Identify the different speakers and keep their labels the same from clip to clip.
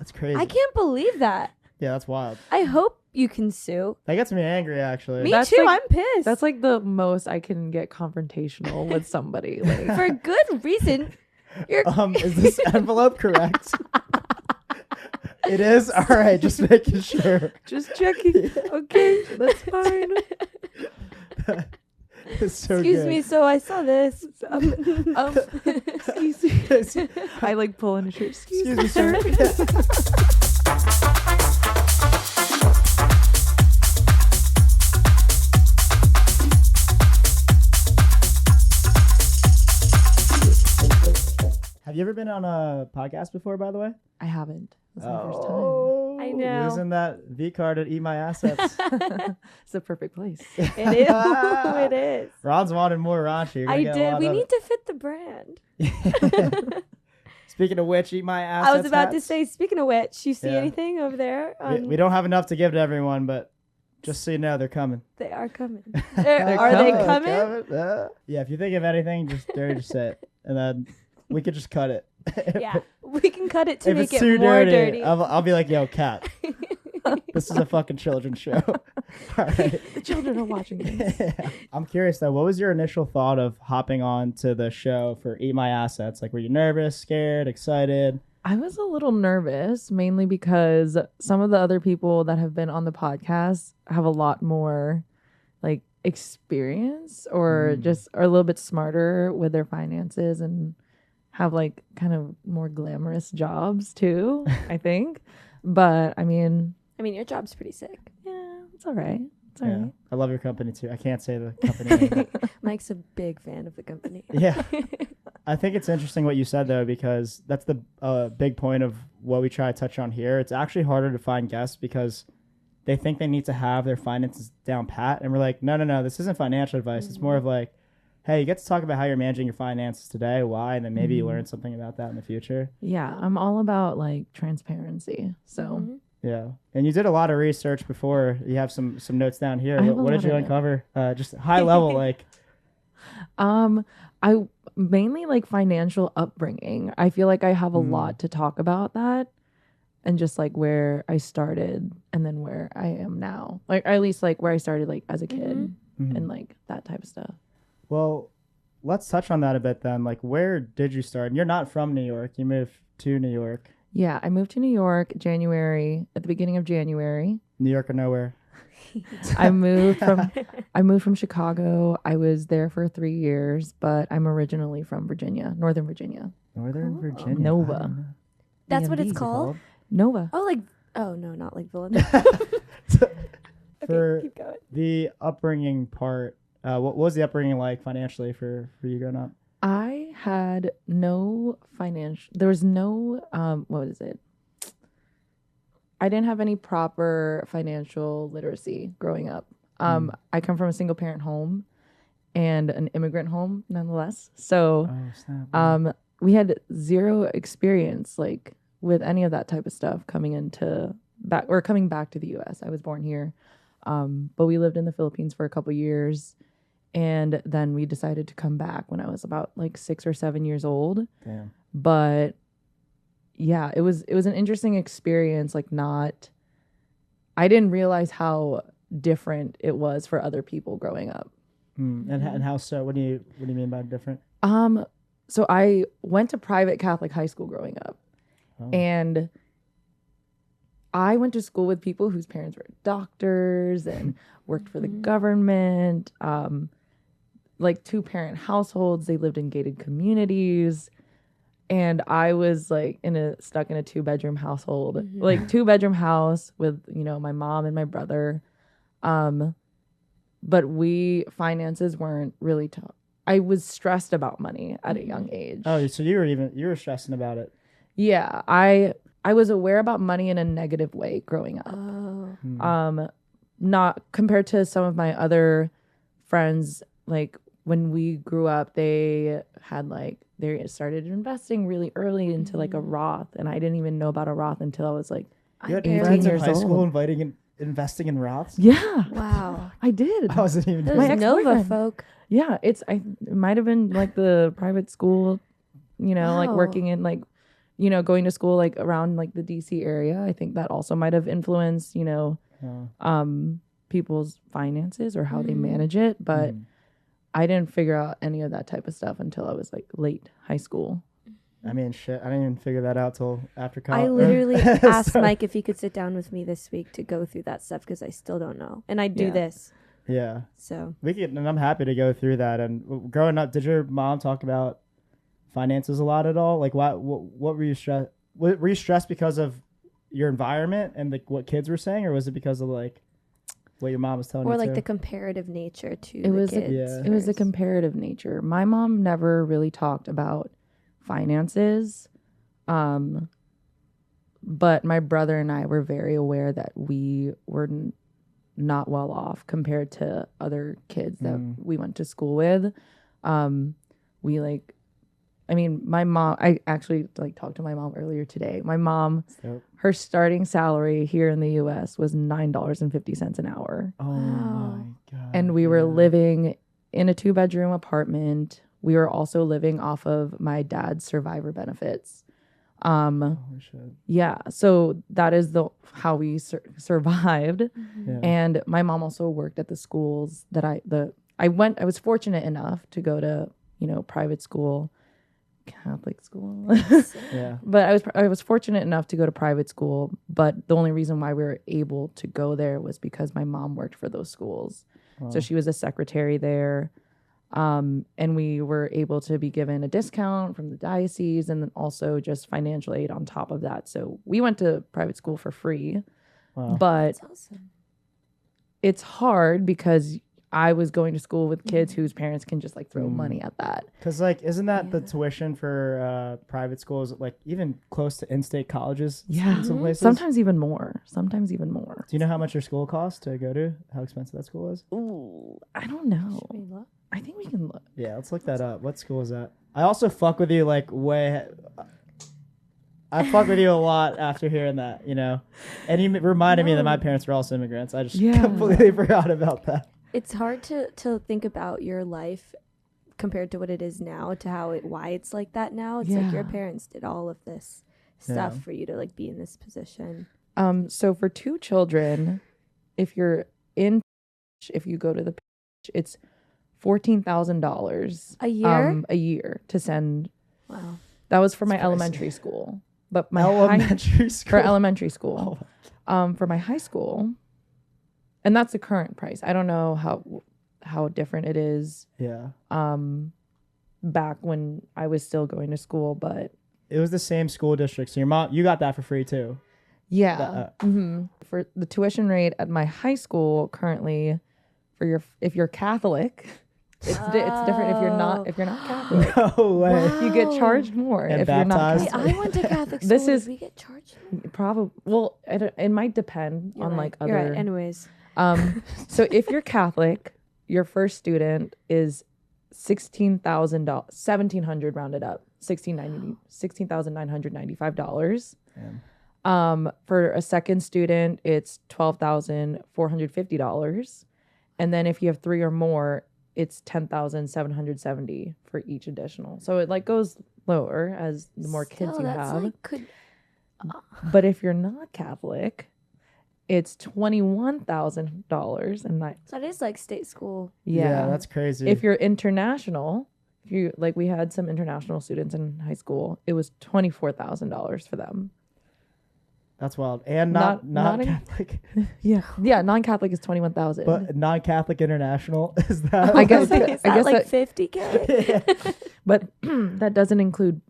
Speaker 1: That's crazy.
Speaker 2: I can't believe that.
Speaker 1: Yeah, that's wild.
Speaker 2: I hope you can sue.
Speaker 1: That gets me angry, actually.
Speaker 2: Me
Speaker 3: That's
Speaker 2: too.
Speaker 3: like-
Speaker 2: I'm pissed.
Speaker 3: That's like the most I can get confrontational with somebody. Like,
Speaker 2: for good reason. You're
Speaker 1: Is this envelope correct? It is? All right, just making sure.
Speaker 3: just checking. Okay, that's fine.
Speaker 1: It's so
Speaker 2: excuse
Speaker 1: good.
Speaker 2: me. So I saw this.
Speaker 3: Excuse me. I like pull in a shirt.
Speaker 1: Excuse me, sir. Have you ever been on a podcast before, by the way?
Speaker 3: I haven't. That's my first
Speaker 2: I know.
Speaker 1: Using that V card to eat my assets.
Speaker 3: time. It's the perfect place.
Speaker 2: It is. It is.
Speaker 1: Ron's wanted more raunchy. You're gonna
Speaker 2: I
Speaker 1: get a
Speaker 2: did.
Speaker 1: lot
Speaker 2: We
Speaker 1: of
Speaker 2: need to fit the brand.
Speaker 1: it. Speaking of which, eat my assets.
Speaker 2: I was about to
Speaker 1: hats.
Speaker 2: say, speaking of which, you see
Speaker 1: Yeah.
Speaker 2: anything over there?
Speaker 1: We don't have enough to give to everyone, but just so you know, they're coming.
Speaker 2: They are coming.
Speaker 3: They're
Speaker 2: Are they
Speaker 3: coming.
Speaker 2: coming?
Speaker 1: Yeah, if you think of anything, just dare to say it, and then we could just cut it.
Speaker 2: Yeah, we can cut it to
Speaker 1: If
Speaker 2: make
Speaker 1: it's
Speaker 2: it
Speaker 1: too
Speaker 2: more
Speaker 1: dirty,
Speaker 2: dirty.
Speaker 1: I'll be like, yo, cat. This is a fucking children's show. All right.
Speaker 3: The children are watching this.
Speaker 1: I'm curious though, what was your initial thought of hopping on to the show for Eat My Assets? Like, were you nervous, scared, excited?
Speaker 3: I was a little nervous, mainly because some of the other people that have been on the podcast have a lot more like experience or just are a little bit smarter with their finances and have like kind of more glamorous jobs too, I think. But I mean,
Speaker 2: your job's pretty sick.
Speaker 3: yeah, it's all right. It's all right.
Speaker 1: I love your company too. I can't say the company name.
Speaker 2: Mike's a big fan of the company.
Speaker 1: Yeah. I think it's interesting what you said though, because that's the big point of what we try to touch on here. It's actually harder to find guests because they think they need to have their finances down pat. And we're like, no, this isn't financial advice. It's more of like, hey, you get to talk about how you're managing your finances today, why, and then maybe you learn something about that in the future.
Speaker 3: Yeah, I'm all about like transparency. So
Speaker 1: Yeah. And you did a lot of research before. You have some notes down here.
Speaker 3: I have
Speaker 1: What
Speaker 3: a
Speaker 1: did you
Speaker 3: lot of it.
Speaker 1: uncover? Just high level, like.
Speaker 3: I mainly like financial upbringing. I feel like I have a lot to talk about that and just like where I started and then where I am now. Like, or at least like where I started like as a kid and like that type of stuff.
Speaker 1: Well, let's touch on that a bit then. Like, where did you start? And you're not from New York. You moved to New York.
Speaker 3: Yeah, I moved to New York at the beginning of January.
Speaker 1: New York or nowhere.
Speaker 3: I moved from Chicago. I was there for 3 years, but I'm originally from Virginia, Northern Virginia.
Speaker 1: Northern Virginia.
Speaker 3: Nova.
Speaker 1: I don't know.
Speaker 2: That's what
Speaker 3: DMV
Speaker 2: it's
Speaker 3: is
Speaker 2: called?
Speaker 3: Nova.
Speaker 2: Oh, no, not like Villanova.
Speaker 1: For
Speaker 2: Keep going.
Speaker 1: the upbringing part, what was the upbringing like financially for you growing up?
Speaker 3: I had no financial, there was no, what is it? I didn't have any proper financial literacy growing up. I come from a single parent home and an immigrant home nonetheless. So,
Speaker 1: snap.
Speaker 3: we had zero experience like with any of that type of stuff coming back to the US. I was born here. But we lived in the Philippines for a couple years. And then we decided to come back when I was about like 6 or 7 years old.
Speaker 1: Damn.
Speaker 3: But yeah, it was an interesting experience. Like I didn't realize how different it was for other people growing up.
Speaker 1: And how so? What do you mean by different?
Speaker 3: So I went to private Catholic high school growing up. And I went to school with people whose parents were doctors and worked for the government, like 2-parent households. They lived in gated communities. And I was like stuck in a 2-bedroom household, like 2-bedroom house with, my mom and my brother. But finances weren't really I was stressed about money at a young age.
Speaker 1: Oh, so you were stressing about it.
Speaker 3: Yeah, I was aware about money in a negative way growing up. Not compared to some of my other friends. Like when we grew up, they started investing really early into like a Roth, and I didn't even know about a Roth until I was like
Speaker 1: You had
Speaker 3: 18
Speaker 1: friends in
Speaker 3: years
Speaker 1: high school
Speaker 3: old.
Speaker 1: investing in Roths?
Speaker 3: Yeah,
Speaker 2: Wow.
Speaker 3: I did.
Speaker 1: I wasn't even
Speaker 2: Those
Speaker 3: My
Speaker 1: doing
Speaker 2: Nova
Speaker 3: ex-boyfriend.
Speaker 2: folk.
Speaker 3: Yeah, it might have been like the private school, like
Speaker 2: Wow.
Speaker 3: working in like you know, going to school like around like the DC area, I think that also might have influenced, you know, people's finances or how they manage it. But I didn't figure out any of that type of stuff until I was like late high school.
Speaker 1: I mean, shit, I didn't even figure that out till after college.
Speaker 2: I literally asked Mike if he could sit down with me this week to go through that stuff because I still don't know. And I do this.
Speaker 1: Yeah.
Speaker 2: So
Speaker 1: And I'm happy to go through that. And growing up, did your mom talk about finances a lot at all? Like, what were you stressed? Were you stressed because of your environment and like what kids were saying, or was it because of like what your mom was telling you?
Speaker 2: Or like
Speaker 1: too?
Speaker 2: the comparative nature to
Speaker 3: It was
Speaker 2: the kids.
Speaker 3: it was the comparative nature. My mom never really talked about finances, but my brother and I were very aware that we were not well off compared to other kids that we went to school with. We like, I mean, my mom, I actually like talked to my mom earlier today. My mom, her starting salary here in the US was $9.50 an hour.
Speaker 1: Oh my God.
Speaker 3: And we were living in a 2-bedroom apartment. We were also living off of my dad's survivor benefits. Yeah, so that is how we survived. And my mom also worked at the schools that I was fortunate enough to go to, you know, private school, Catholic school. But I was fortunate enough to go to private school, but the only reason why we were able to go there was because my mom worked for those schools. So she was a secretary there. And we were able to be given a discount from the diocese and then also just financial aid on top of that. So we went to private school for free, but
Speaker 2: That's awesome.
Speaker 3: It's hard because I was going to school with kids whose parents can just like throw money at that.
Speaker 1: Because like, isn't that the tuition for private schools like even close to in-state colleges?
Speaker 3: Yeah,
Speaker 1: in some places.
Speaker 3: Sometimes even more. Do
Speaker 1: you know how much your school costs to go to? How expensive that school is?
Speaker 3: Ooh, I don't know. I think we can look.
Speaker 1: Yeah, let's look that up. What school is that? I also fuck with you like way. I fuck with you a lot after hearing that, you know. And you reminded me that my parents were also immigrants. I just completely forgot about that.
Speaker 2: It's hard to think about your life compared to what it is now to why it's like that now. It's like your parents did all of this stuff for you to like be in this position.
Speaker 3: So for 2 children, if you go to the, it's $14,000
Speaker 2: a
Speaker 3: year to send.
Speaker 2: Wow.
Speaker 3: That was for my elementary school, but my
Speaker 1: for
Speaker 3: elementary school. For my high school, and that's the current price. I don't know how different it is.
Speaker 1: Yeah.
Speaker 3: Back when I was still going to school, but
Speaker 1: it was the same school district. So you got that for free too.
Speaker 3: Yeah. For the tuition rate at my high school currently, if you're Catholic. It's different if you're not Catholic.
Speaker 1: No way.
Speaker 3: You get charged more
Speaker 1: and
Speaker 3: if you're not
Speaker 2: Wait,
Speaker 3: Catholic.
Speaker 2: I went to Catholic school. Did we get charged?
Speaker 3: Probably. Well, it might depend on like other.
Speaker 2: You're right. Anyways.
Speaker 3: So if you're Catholic, your first student is $16,000, $1,700 rounded up, $16,995. For a second student, it's $12,450. And then if you have 3 or more, it's $10,770 for each additional. So it like goes lower as the more kids you have. But if you're not Catholic, it's $21,000 and
Speaker 2: so it is like state school.
Speaker 1: Yeah, that's crazy.
Speaker 3: If you're international, we had some international students in high school, it was $24,000 for them.
Speaker 1: That's wild. And not Catholic.
Speaker 3: Yeah, non-Catholic is $21,000.
Speaker 1: But non-Catholic international is that?
Speaker 3: I guess
Speaker 2: like $50K.
Speaker 3: But that doesn't include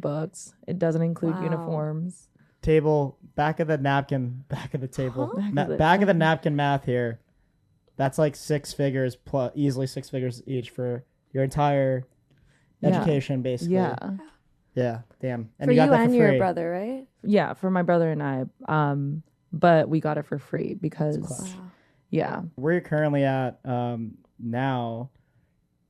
Speaker 3: books. It doesn't include uniforms.
Speaker 1: Table back of the napkin, back of the table, back of the napkin math here. That's like 6 figures plus, easily 6 figures each for your entire education, basically. Yeah, damn. And
Speaker 2: for
Speaker 1: you got that
Speaker 2: and
Speaker 1: for
Speaker 2: your
Speaker 1: free.
Speaker 2: brother, right?
Speaker 3: Yeah, for my brother and I. But we got it for free because,
Speaker 1: Where you're currently at now,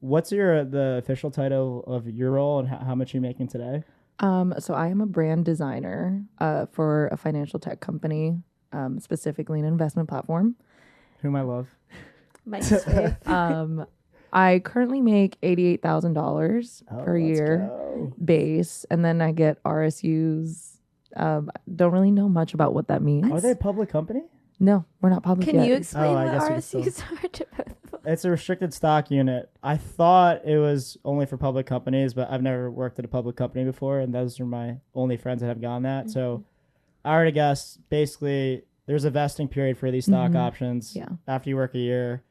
Speaker 1: what's the official title of your role and how much are you making today?
Speaker 3: So I am a brand designer for a financial tech company, specifically an investment platform.
Speaker 1: Whom I love.
Speaker 2: Mike's fave.
Speaker 3: I currently make $88,000 per year
Speaker 1: Go.
Speaker 3: base, and then I get RSUs. Don't really know much about what that means.
Speaker 1: Are they a public company?
Speaker 3: No, we're not public
Speaker 2: Can
Speaker 3: yet.
Speaker 2: you explain
Speaker 1: I
Speaker 2: what
Speaker 1: guess you could
Speaker 2: RSUs are to both of us?
Speaker 1: It's a restricted stock unit. I thought it was only for public companies, but I've never worked at a public company before, and those are my only friends that have gone that. So I already guessed, basically, there's a vesting period for these stock options.
Speaker 3: Yeah.
Speaker 1: After you work a year,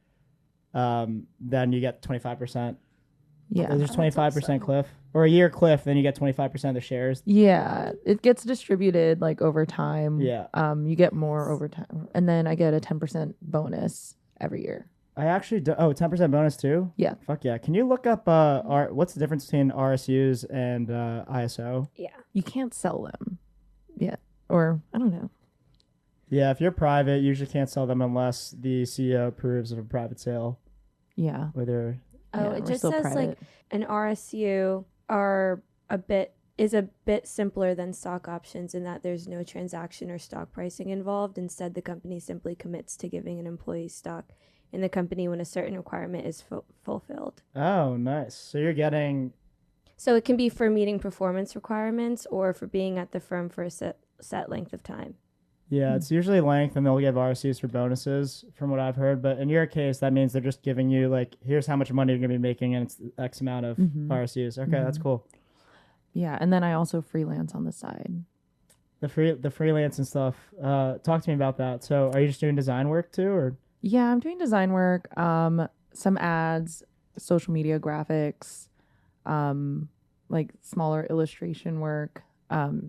Speaker 1: then you get 25%.
Speaker 3: Yeah.
Speaker 1: There's 25% cliff. Or a year cliff, then you get 25% of the shares.
Speaker 3: Yeah, it gets distributed like over time.
Speaker 1: Yeah.
Speaker 3: You get more over time, and then I get a 10% bonus every year.
Speaker 1: I actually do. Oh, 10% bonus too?
Speaker 3: Yeah.
Speaker 1: Fuck yeah. Can you look up what's the difference between RSUs and ISO?
Speaker 2: Yeah.
Speaker 3: You can't sell them yet, or I don't know.
Speaker 1: Yeah, if you're private, you usually can't sell them unless the CEO approves of a private sale.
Speaker 3: Yeah.
Speaker 1: Whether
Speaker 2: Oh,
Speaker 3: Yeah,
Speaker 2: it
Speaker 3: we're
Speaker 2: just
Speaker 3: still
Speaker 2: says
Speaker 3: private.
Speaker 2: like an RSU is a bit simpler than stock options in that there's no transaction or stock pricing involved. Instead, the company simply commits to giving an employee stock in the company when a certain requirement is fulfilled.
Speaker 1: Oh, nice. So you're getting
Speaker 2: So it can be for meeting performance requirements or for being at the firm for a set length of time.
Speaker 1: Yeah, it's usually length, and they'll give RSUs for bonuses, from what I've heard. But in your case, that means they're just giving you like, here's how much money you're gonna be making, and it's X amount of RSUs. Okay, that's cool.
Speaker 3: Yeah, and then I also freelance on the side.
Speaker 1: The freelance and stuff. Talk to me about that. So, are you just doing design work too, or?
Speaker 3: Yeah, I'm doing design work, some ads, social media graphics, like smaller illustration work,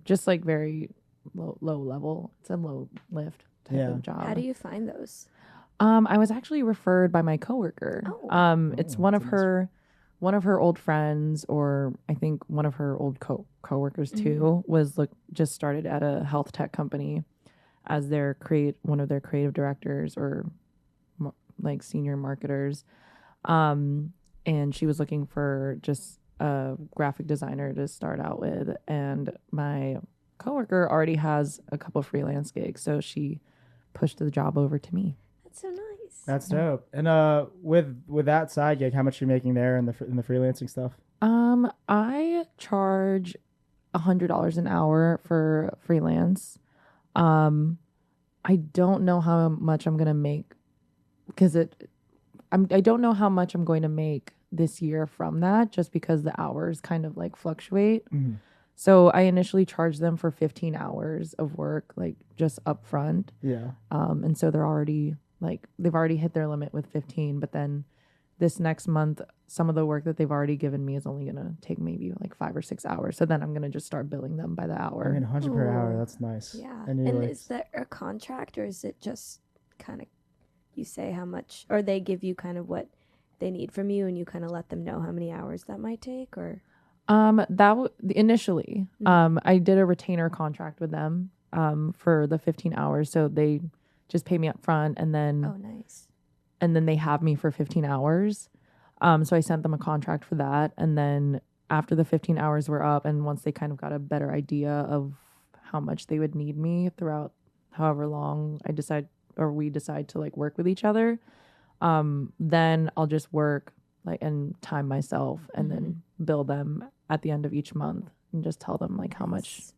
Speaker 3: just like very low level. It's a low lift type of job.
Speaker 2: How do you find those?
Speaker 3: I was actually referred by my coworker. It's one of her old friends, or I think one of her old coworkers too, was just started at a health tech company as one of their creative directors or like senior marketers. And she was looking for just a graphic designer to start out with, and my coworker already has a couple freelance gigs, so she pushed the job over to me.
Speaker 2: That's so nice.
Speaker 1: That's dope. And with that side gig, how much are you making there in the freelancing stuff?
Speaker 3: I charge $100 an hour for freelance. I don't know how much I'm gonna make because I don't know how much I'm going to make this year from that, just because the hours kind of like fluctuate. So I initially charged them for 15 hours of work, like just upfront.
Speaker 1: Yeah.
Speaker 3: And so they've already hit their limit with 15, but then this next month, some of the work that they've already given me is only going to take maybe like 5 or 6 hours. So then I'm going to just start billing them by the hour.
Speaker 1: I mean, 100 per hour. That's nice.
Speaker 2: Yeah.
Speaker 1: And
Speaker 2: is that a contract, or is it just kind of you say how much, or they give you kind of what they need from you and you kind of let them know how many hours that might take, or?
Speaker 3: Initially, I did a retainer contract with them for the 15 hours. So they just pay me up front, and then
Speaker 2: Oh, nice.
Speaker 3: and then they have me for 15 hours. So I sent them a contract for that, and then after the 15 hours were up, and once they kind of got a better idea of how much they would need me throughout however long we decide to like work with each other, then I'll just work and time myself, and then bill them at the end of each month and just tell them like how much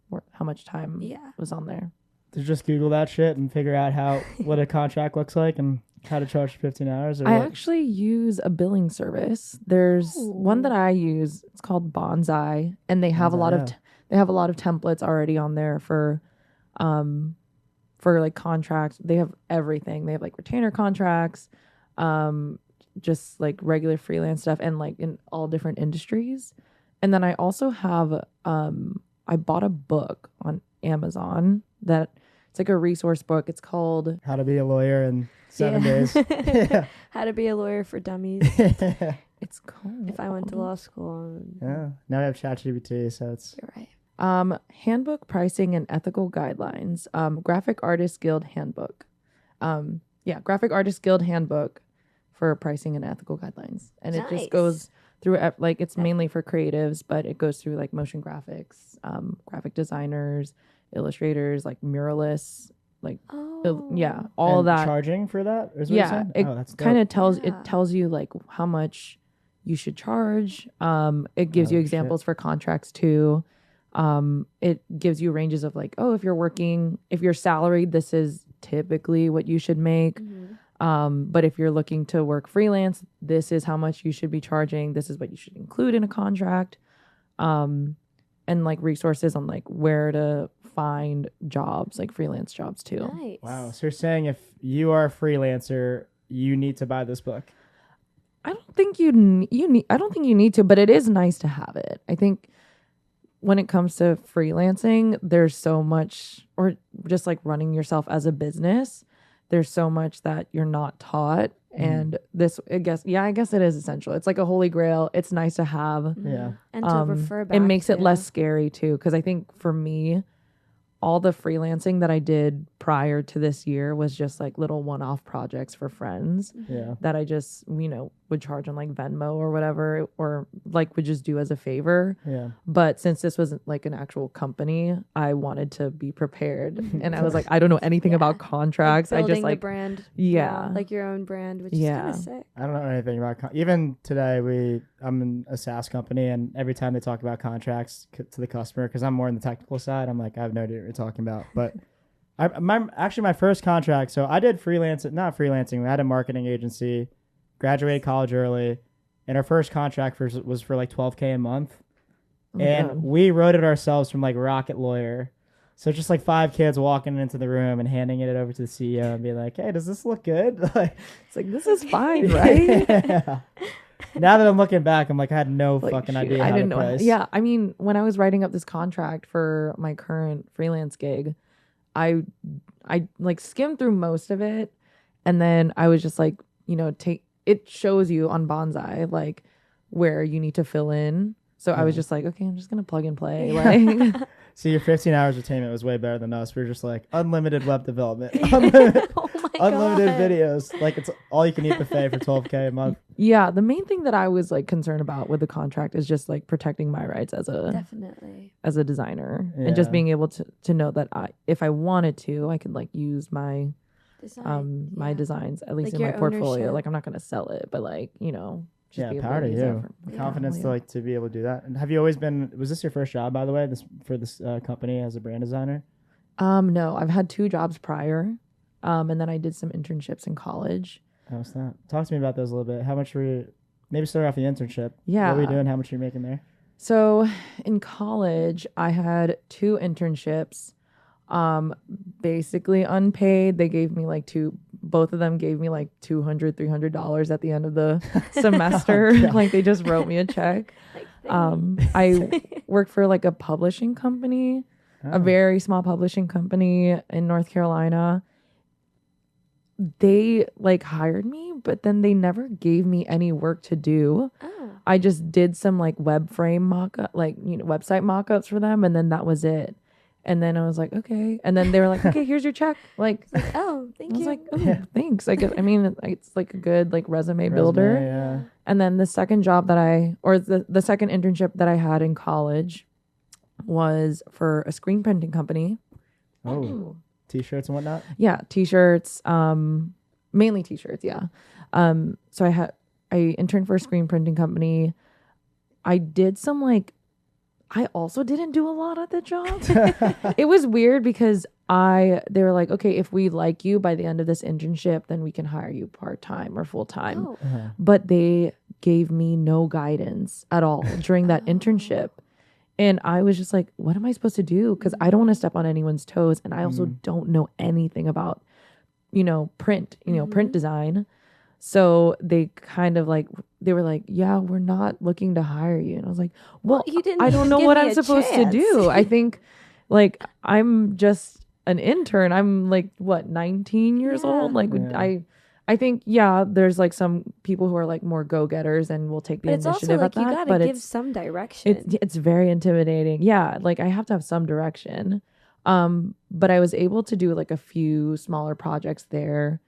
Speaker 3: time was on there.
Speaker 1: To just Google that shit and figure out what a contract looks like and how to charge for 15 hours? Or
Speaker 3: I
Speaker 1: what?
Speaker 3: actually use a billing service. There's one that I use. It's called Bonsai, and they have a lot of templates already on there for like contracts. They have everything. They have like retainer contracts, just like regular freelance stuff, and like in all different industries. And then I also have I bought a book on Amazon that it's like a resource book. It's called
Speaker 1: How to Be a Lawyer in 7 days.
Speaker 2: How to Be a Lawyer for Dummies.
Speaker 3: It's called
Speaker 2: If I went to law school.
Speaker 1: Yeah. Now we have ChatGPT, so it's
Speaker 2: You're right.
Speaker 3: Handbook Pricing and Ethical Guidelines. Graphic Artist Guild Handbook. Graphic Artist Guild Handbook for pricing and ethical guidelines. And it just goes through, like, it's mainly for creatives, but it goes through like motion graphics, graphic designers, illustrators, like muralists, like all of that.
Speaker 1: Charging for that? Is what
Speaker 3: Yeah,
Speaker 1: you're saying?
Speaker 3: it kind of tells you like how much you should charge. It gives you
Speaker 1: Oh,
Speaker 3: examples for contracts too. It gives you ranges of like, oh, if you're salaried, this is typically what you should make. But if you're looking to work freelance, this is how much you should be charging. This is what you should include in a contract. And like resources on like where to find jobs, like freelance jobs too.
Speaker 2: Nice.
Speaker 1: Wow. So you're saying if you are a freelancer, you need to buy this book.
Speaker 3: I don't think you need. I don't think you need to, but it is nice to have it. I think when it comes to freelancing, there's so much, or just like running yourself as a business, there's so much that you're not taught. And this, I guess it is essential. It's like a holy grail. It's nice to have.
Speaker 1: Yeah.
Speaker 2: And to refer back
Speaker 3: It makes it
Speaker 2: to.
Speaker 3: less scary too, because I think for me, all the freelancing that I did prior to this year was just like little one-off projects for friends
Speaker 1: Yeah.
Speaker 3: that I just, would charge on like Venmo or whatever, or like would just do as a favor.
Speaker 1: Yeah.
Speaker 3: But since this wasn't like an actual company, I wanted to be prepared. And I was like, I don't know anything about contracts.
Speaker 2: Like
Speaker 3: I just
Speaker 2: building the
Speaker 3: like,
Speaker 2: brand.
Speaker 3: Yeah.
Speaker 2: Like your own brand, which is kind of sick.
Speaker 1: I don't know anything about even today. I'm in a SaaS company, and every time they talk about contracts to the customer, because I'm more on the technical side, I'm like, I have no idea what you're talking about. But my first contract. So I did not freelancing. We had a marketing agency. Graduated college early, and our first contract was for like $12K a month, and we wrote it ourselves from like Rocket Lawyer. So just like 5 kids walking into the room and handing it over to the CEO and being like, "Hey, does this look good?" Like,
Speaker 3: it's like, this is fine, right?
Speaker 1: Yeah. Now that I'm looking back, I'm like, I had no
Speaker 3: Like,
Speaker 1: fucking
Speaker 3: shoot,
Speaker 1: idea.
Speaker 3: I
Speaker 1: how
Speaker 3: didn't
Speaker 1: to
Speaker 3: know.
Speaker 1: price.
Speaker 3: Yeah, I mean, when I was writing up this contract for my current freelance gig, I like skimmed through most of it, and then I was just like, it shows you on Bonsai like where you need to fill in. So I was just like, okay, I'm just gonna plug and play. Like,
Speaker 1: See, your 15 hours retainment was way better than us. We were just like unlimited web development,
Speaker 2: Oh my
Speaker 1: unlimited
Speaker 2: God.
Speaker 1: videos. Like it's all you can eat buffet for $12K a month.
Speaker 3: yeah, the main thing that I was like concerned about with the contract is just like protecting my rights as
Speaker 2: Definitely.
Speaker 3: a designer, and just
Speaker 1: Yeah.
Speaker 3: being able to know that if I wanted to, I could like use my
Speaker 2: Design.
Speaker 3: my
Speaker 2: Yeah.
Speaker 3: designs at least
Speaker 2: Like
Speaker 3: in my
Speaker 2: your
Speaker 3: portfolio.
Speaker 2: ownership.
Speaker 3: Like I'm not gonna sell it, but like just
Speaker 1: Yeah,
Speaker 3: be able
Speaker 1: power to
Speaker 3: use that
Speaker 1: you.
Speaker 3: for my
Speaker 1: Confidence
Speaker 3: portfolio.
Speaker 1: to be able to do that. And have you always been? Was this your first job, by the way? For this company as a brand designer?
Speaker 3: No, I've had 2 jobs prior, and then I did some internships in college.
Speaker 1: How's that? Talk to me about those a little bit. How much were you? Maybe start off the internship.
Speaker 3: Yeah.
Speaker 1: What were you doing? How much were you making there?
Speaker 3: So in college, I had 2 internships, basically unpaid. They gave me like both of them gave me like $200, $300 at the end of the semester. Like they just wrote me a check. I worked for like a publishing company, a very small publishing company in North Carolina. They like hired me, but then they never gave me any work to do.
Speaker 2: Oh.
Speaker 3: I just did some like web frame website mock-ups for them, and then that was it. And then I was like, okay. And then they were like, okay, here's your check. Like,
Speaker 2: Oh, thank
Speaker 3: I was
Speaker 2: you.
Speaker 3: like, oh, thanks. I mean, it's like a good like resume builder.
Speaker 1: Yeah.
Speaker 3: And then the second job the second internship that I had in college was for a screen printing company.
Speaker 1: Oh, t-shirts and whatnot.
Speaker 3: Yeah, t-shirts, mainly t-shirts. Yeah. So I interned for a screen printing company. I did some I also didn't do a lot of the job. It was weird because they were like, okay, if we like you by the end of this internship, then we can hire you part-time or full-time.
Speaker 2: Oh.
Speaker 3: But they gave me no guidance at all during that internship. And I was just like, what am I supposed to do? Because I don't want to step on anyone's toes. And I also don't know anything about, print, print design. So they kind of they were like, yeah, we're not looking to hire you. And I was like, well,
Speaker 2: you didn't
Speaker 3: I don't know
Speaker 2: give
Speaker 3: what
Speaker 2: me
Speaker 3: I'm
Speaker 2: a
Speaker 3: supposed to
Speaker 2: chance.
Speaker 3: do. I think I'm just an intern. I'm 19 years
Speaker 2: Yeah.
Speaker 3: old.
Speaker 1: Yeah.
Speaker 3: I think, yeah, there's some people who are more go-getters and will take the
Speaker 2: But it's also
Speaker 3: initiative at
Speaker 2: you
Speaker 3: that.
Speaker 2: gotta
Speaker 3: But
Speaker 2: give some direction.
Speaker 3: it's very intimidating. Yeah, I have to have some direction. But I was able to do a few smaller projects there.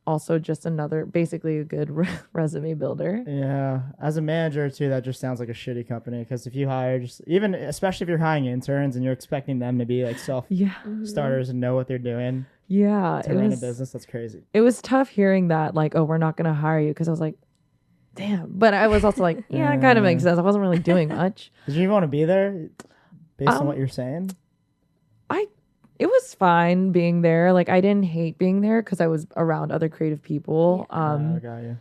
Speaker 3: Also just basically a good resume builder.
Speaker 1: Yeah, as a manager too, that just sounds like a shitty company. Because if you hire, especially if you're hiring interns and you're expecting them to be self
Speaker 3: Yeah.
Speaker 1: starters and know what they're doing
Speaker 3: Yeah.
Speaker 1: to run a business, that's crazy.
Speaker 3: It was tough hearing that, oh, we're not going to hire you. Because I was like, damn. But I was also like, yeah, it kind of makes sense. I wasn't really doing much.
Speaker 1: Did you even want to be there based on what you're saying?
Speaker 3: It was fine being there. Like, I didn't hate being there because I was around other creative people.
Speaker 1: I got you.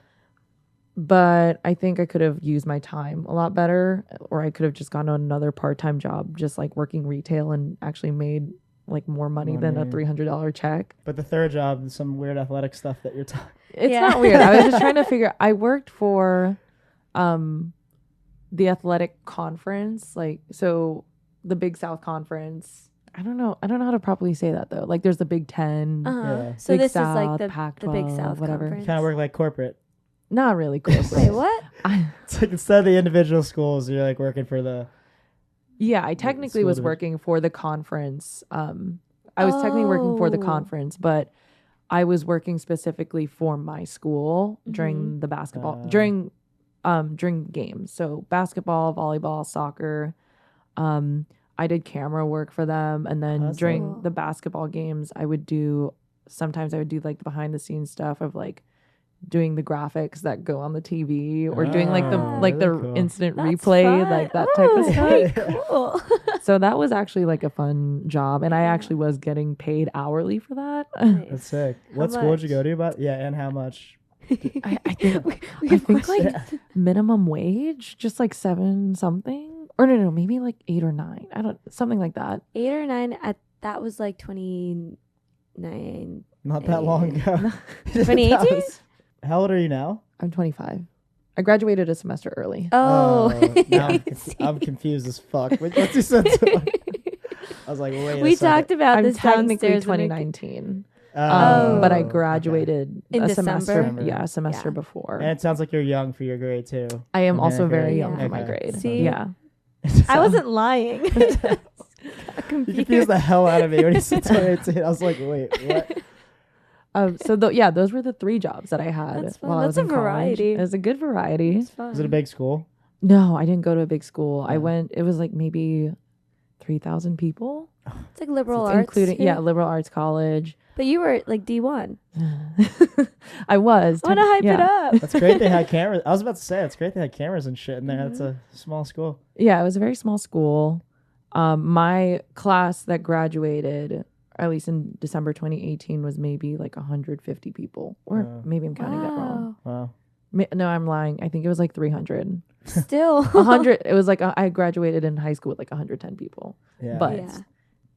Speaker 3: But I think I could have used my time a lot better, or I could have just gone to another part-time job, just like working retail and actually made like more money than a $300 check.
Speaker 1: But the third job, some weird athletic stuff that you're talking.
Speaker 3: It's not weird. I was just trying to figure. I worked for the athletic conference, like, so the Big South Conference. I don't know how to properly say that though. Like, there's the Big Ten.
Speaker 1: Yeah.
Speaker 2: So
Speaker 3: Big
Speaker 2: this
Speaker 3: South,
Speaker 2: is like the
Speaker 3: Pac-12,
Speaker 2: Big South
Speaker 3: whatever.
Speaker 2: Conference.
Speaker 1: Kind of work like corporate.
Speaker 3: Not really close.
Speaker 2: Wait, what?
Speaker 1: It's like instead of the individual schools, you're like working for the.
Speaker 3: Yeah, I technically was working for the conference. I was technically working for the conference, but I was working specifically for my school during the basketball during games. So basketball, volleyball, soccer. I did camera work for them, and then during the basketball games, sometimes I would do like the behind the scenes stuff of like doing the graphics that go on the TV, or doing like the instant replay,
Speaker 2: fun.
Speaker 3: like that type of stuff.
Speaker 2: Very cool.
Speaker 3: So that was actually like a fun job, and I actually was getting paid hourly for that.
Speaker 1: That's sick. What school did you go to? And how much?
Speaker 3: I think like minimum wage, just like 7 something, or no, maybe like 8 or 9. I don't, something like that.
Speaker 2: 8 or 9 that was like 29.
Speaker 1: Not that long ago.
Speaker 2: 2018?
Speaker 1: How old are you now?
Speaker 3: I'm 25. I graduated a semester early.
Speaker 2: Oh.
Speaker 1: Now I'm confused as fuck. What's you said? I was like, wait.
Speaker 2: We talked about
Speaker 3: I'm
Speaker 2: this
Speaker 3: technically
Speaker 2: downstairs.
Speaker 3: 2019.
Speaker 2: Oh.
Speaker 3: But I graduated
Speaker 2: in
Speaker 3: a
Speaker 2: December.
Speaker 3: semester before.
Speaker 1: And it sounds like you're young for your grade too.
Speaker 3: I am also very
Speaker 2: Yeah.
Speaker 3: young for my grade.
Speaker 2: See?
Speaker 3: Yeah.
Speaker 2: I wasn't lying.
Speaker 1: You confused the hell out of me when you said 2018. I was like, wait, what?
Speaker 3: Those were the 3 jobs that I had
Speaker 2: That's fun.
Speaker 3: while I was
Speaker 2: That's
Speaker 3: in
Speaker 2: a variety.
Speaker 3: college. It was a good variety.
Speaker 2: It's fun.
Speaker 1: Was it a big school?
Speaker 3: No, I didn't go to a big school.
Speaker 1: Yeah.
Speaker 3: It was like maybe 3,000 people.
Speaker 2: It's like liberal arts.
Speaker 3: Including, liberal arts college.
Speaker 2: But you were like D1.
Speaker 3: I was.
Speaker 2: I want to hype it up.
Speaker 1: That's great they had cameras. I was about to say, it's great they had cameras and shit in there. That's a small school.
Speaker 3: Yeah, it was a very small school. My class that graduated, at least in December 2018, was maybe like 150 people. Or maybe I'm counting that wrong.
Speaker 1: Wow.
Speaker 3: No, I'm lying. I think it was like 300.
Speaker 2: Still.
Speaker 3: 100. It was like I graduated in high school with like 110 people.
Speaker 1: Yeah.
Speaker 3: But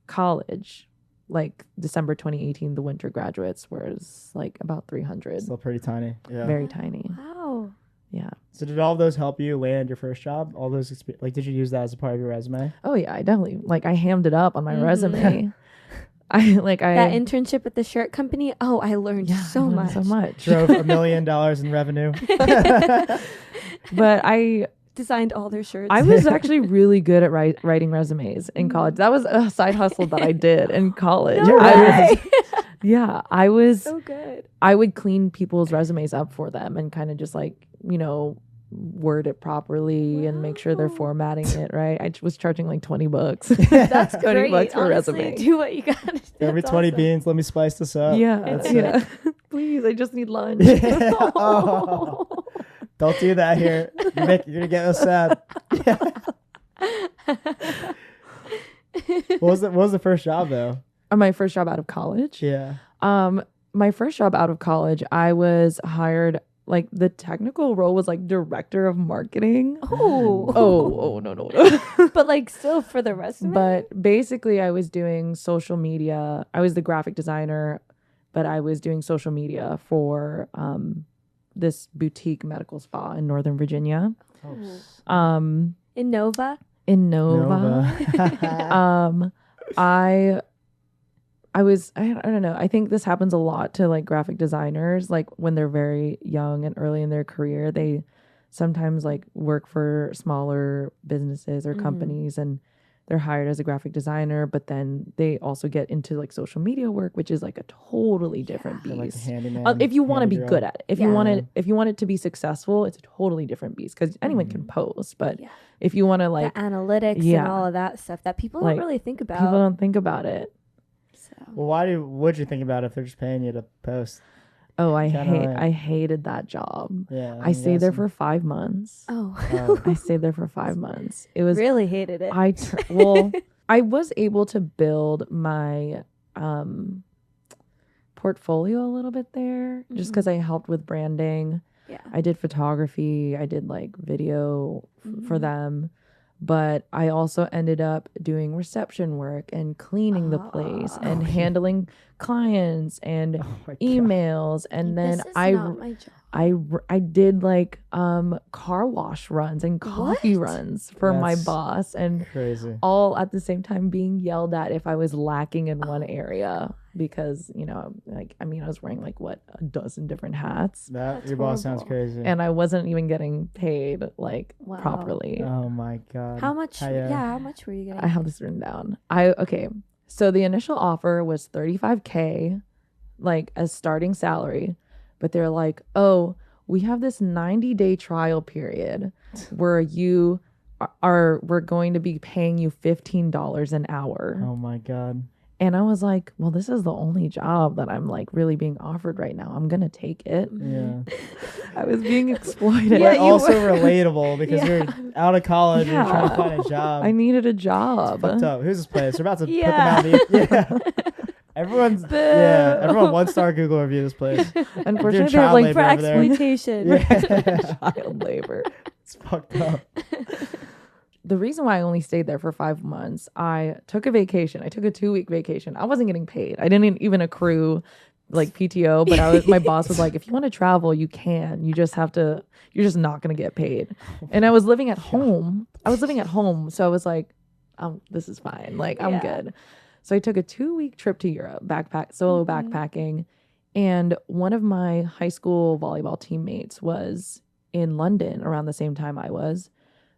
Speaker 3: college, like December 2018, the winter graduates was like about 300.
Speaker 1: Still pretty tiny. Yeah.
Speaker 3: Very tiny.
Speaker 2: Wow.
Speaker 3: Yeah.
Speaker 1: So did all of those help you land your first job? All those did you use that as a part of your resume?
Speaker 3: Oh yeah, I definitely I hammed it up on my resume. That
Speaker 2: internship at the shirt company. Oh, I learned so much.
Speaker 1: Drove $1 million in revenue.
Speaker 3: But I
Speaker 2: designed all their shirts.
Speaker 3: I was actually really good at writing resumes in college. That was a side hustle that I did in college.
Speaker 2: No way.
Speaker 3: I was
Speaker 2: so good.
Speaker 3: I would clean people's resumes up for them and kind of just word it properly and make sure they're formatting it right. I was charging like $20.
Speaker 2: That's
Speaker 3: $20
Speaker 2: great.
Speaker 3: for a
Speaker 2: Honestly,
Speaker 3: resume.
Speaker 2: do what you got to do.
Speaker 1: Every 20 beans, let me spice this up.
Speaker 3: Yeah. Please, I just need lunch.
Speaker 1: Oh. Don't do that here. You're gonna get us sad. What was the first job though?
Speaker 3: My first job out of college?
Speaker 1: Yeah.
Speaker 3: My first job out of college, I was hired. Like the technical role was like director of marketing. Oh, no.
Speaker 2: But like still for the resume.
Speaker 3: But basically, I was doing social media. I was the graphic designer, but I was doing social media for this boutique medical spa in Northern Virginia.
Speaker 2: In Nova.
Speaker 3: I don't know. I think this happens a lot to like graphic designers. Like when they're very young and early in their career, they sometimes like work for smaller businesses or companies and they're hired as a graphic designer, but then they also get into like social media work, which is like a totally different beast.
Speaker 1: Like handyman,
Speaker 3: if you want to be
Speaker 1: girl.
Speaker 3: good at it, if you want it to be successful, it's a totally different beast because anyone can post. But if you want to like
Speaker 2: the analytics and all of that stuff that people don't really think about.
Speaker 3: People don't think about it.
Speaker 1: Well, would you think about it if they're just paying you to post?
Speaker 3: I hated that job.
Speaker 1: Yeah.
Speaker 3: I stayed there for 5 months.
Speaker 2: Oh,
Speaker 3: I stayed there for 5 months. It was
Speaker 2: really hated it.
Speaker 3: I was able to build my portfolio a little bit there just because I helped with branding.
Speaker 2: Yeah.
Speaker 3: I did photography. I did like video for them. But I also ended up doing reception work and cleaning the place and handling clients and emails. And then
Speaker 2: this is not my job.
Speaker 3: I did like car wash runs and coffee runs for my boss, and
Speaker 1: crazy.
Speaker 3: all at the same time being yelled at if I was lacking in one area because, you know, like, I mean, I was wearing like what, a dozen different hats.
Speaker 1: Your boss sounds crazy.
Speaker 3: And I wasn't even getting paid like properly.
Speaker 1: Oh my God.
Speaker 2: How much? How much were you getting?
Speaker 3: I have this written down. So the initial offer was $35K, like as starting salary, but they're like, oh, we have this 90-day trial period where we're going to be paying you $15 an hour.
Speaker 1: Oh my God.
Speaker 3: And I was like, well, this is the only job that I'm like really being offered right now. I'm going to take it.
Speaker 1: Yeah.
Speaker 3: I was being exploited.
Speaker 1: But also relatable because you're out of college and you're trying to find a job.
Speaker 3: I needed a job.
Speaker 1: It's fucked up. Who's this place? We're about to put them out of the everyone 1-star Google review this place.
Speaker 3: Unfortunately, they're like
Speaker 2: for exploitation.
Speaker 3: Child labor.
Speaker 1: It's fucked up.
Speaker 3: The reason why I only stayed there for 5 months, I took a vacation. I took a 2-week vacation. I wasn't getting paid. I didn't even accrue like PTO, but my boss was like, if you want to travel, you can. You're just not going to get paid. And I was living at home. So I was like, this is fine. Like, I'm good. So I took a 2-week trip to Europe, solo backpacking. And one of my high school volleyball teammates was in London around the same time I was.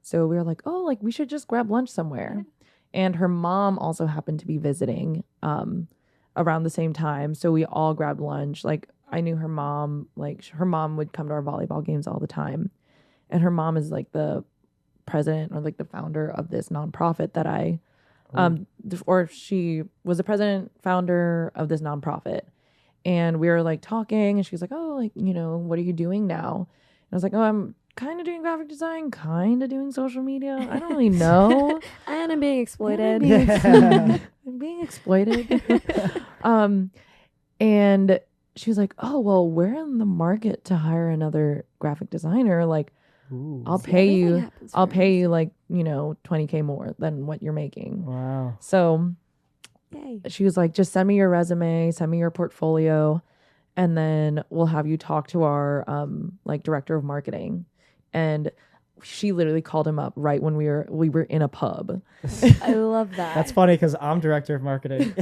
Speaker 3: So we were like, oh, like we should just grab lunch somewhere. And her mom also happened to be visiting around the same time. So we all grabbed lunch. Like I knew her mom, like her mom would come to our volleyball games all the time. And her mom is like the president or like the founder of this nonprofit that or she was the president founder of this nonprofit. And we were like talking and she was like, oh, like, you know, what are you doing now? And I was like, oh, I'm kind of doing graphic design, kind of doing social media. I don't really know.
Speaker 2: And I'm being exploited.
Speaker 3: I'm being exploited. And she was like, oh, well, we're in the market to hire another graphic designer. Like, I'll pay you like, you know, $20K more than what you're making.
Speaker 1: Wow.
Speaker 3: So
Speaker 2: Yay.
Speaker 3: She was like, just send me your resume, send me your portfolio, and then we'll have you talk to our like director of marketing. And she literally called him up right when we were in a pub.
Speaker 2: I love that.
Speaker 1: That's funny because I'm director of marketing.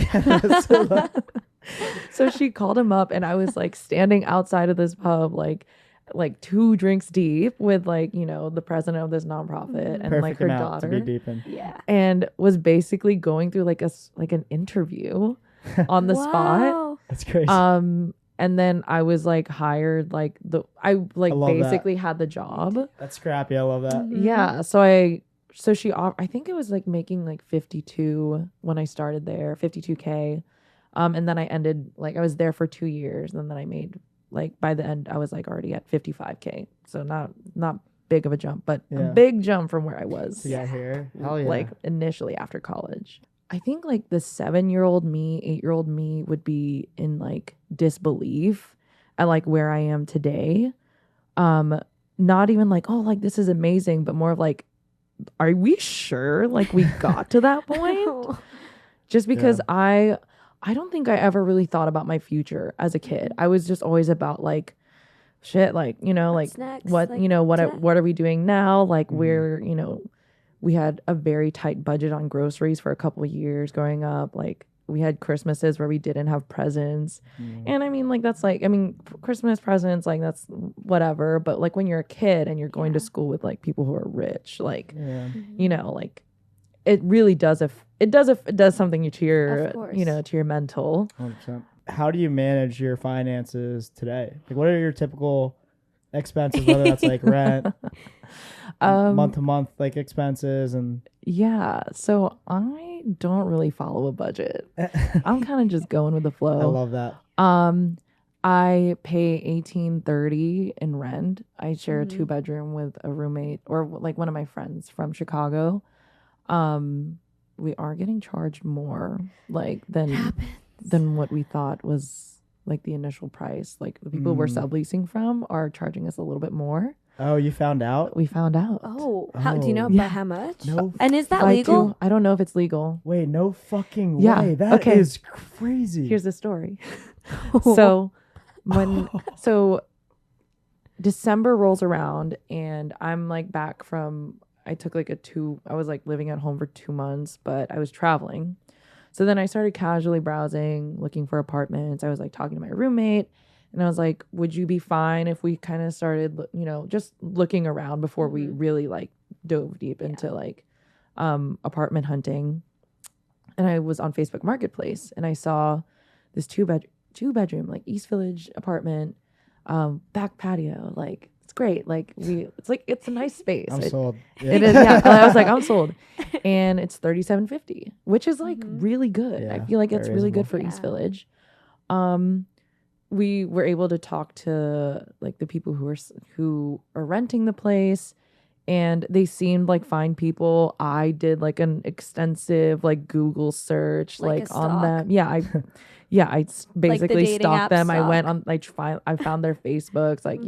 Speaker 3: So she called him up and I was like standing outside of this pub like 2 drinks deep with like, you know, the president of this nonprofit and
Speaker 1: Perfect
Speaker 3: like her
Speaker 1: amount
Speaker 3: daughter.
Speaker 1: to be deep in.
Speaker 2: Yeah.
Speaker 3: And was basically going through like an interview on the spot.
Speaker 1: That's crazy.
Speaker 3: And then I was like hired I basically had the job.
Speaker 1: That's scrappy. I love that.
Speaker 2: Mm-hmm.
Speaker 3: Yeah. So she I think it was like making like 52 when I started there, 52K. And then I ended like I was there for 2 years and then I made like by the end I was like already at 55K. So not big of a jump, but a big jump from where I was.
Speaker 1: Yeah, here. Hell yeah.
Speaker 3: Like initially after college. I think like the 7-year-old me, 8-year-old me would be in like disbelief at like where I am today. Not even like, oh, like this is amazing, but more of like, are we sure like we got to that point? Just because I don't think I ever really thought about my future as a kid. I was just always about like shit, like, you know, like what, like, you know, what are we doing now? Like we're, you know, we had a very tight budget on groceries for a couple of years growing up. Like we had Christmases where we didn't have presents. And I mean, like, that's like, I mean, Christmas presents, like that's whatever. But like when you're a kid and you're going to school with like people who are rich, like, you know, like it really does, it does something to your, you know, to your mental.
Speaker 1: 100%. How do you manage your finances today? Like what are your typical expenses, whether that's like rent, month to month like expenses? And
Speaker 3: so I don't really follow a budget. I'm kind of just going with the flow.
Speaker 1: I love that.
Speaker 3: I pay $18.30 in rent. I share a 2-bedroom with a roommate or like one of my friends from Chicago. We are getting charged more like than what we thought was like the initial price. Like the people we're subleasing from are charging us a little bit more.
Speaker 1: Oh, you found out?
Speaker 3: We found out.
Speaker 2: Oh, how do you know
Speaker 3: Yeah.
Speaker 2: by how much?
Speaker 1: No.
Speaker 2: And is that legal?
Speaker 3: I don't know if it's legal.
Speaker 1: Wait, no fucking
Speaker 3: Yeah,
Speaker 1: way. That is
Speaker 3: okay.
Speaker 1: crazy.
Speaker 3: Here's the story. So December rolls around and I'm like back from, I took like I was like living at home for 2 months, but I was traveling. So then I started casually browsing, looking for apartments. I was like talking to my roommate and I was like, would you be fine if we kind of started, just looking around before we really like dove deep into like apartment hunting? And I was on Facebook Marketplace and I saw this two bedroom like East Village apartment, back patio. Like it's great. Like it's a nice space.
Speaker 1: I'm sold. Yeah.
Speaker 3: It is. Yeah. I was like, I'm sold. And it's $37.50, which is like really good.
Speaker 1: Yeah,
Speaker 3: I feel like it's
Speaker 1: very
Speaker 3: really good
Speaker 1: reasonable.
Speaker 3: for East Village. We were able to talk to like the people who are renting the place, and they seemed like fine people. I did like an extensive like Google search
Speaker 2: Like a
Speaker 3: on
Speaker 2: stalk?
Speaker 3: them. I basically
Speaker 2: dating
Speaker 3: stalked
Speaker 2: app
Speaker 3: them. I went
Speaker 2: stalk.
Speaker 3: on I found their Facebooks, like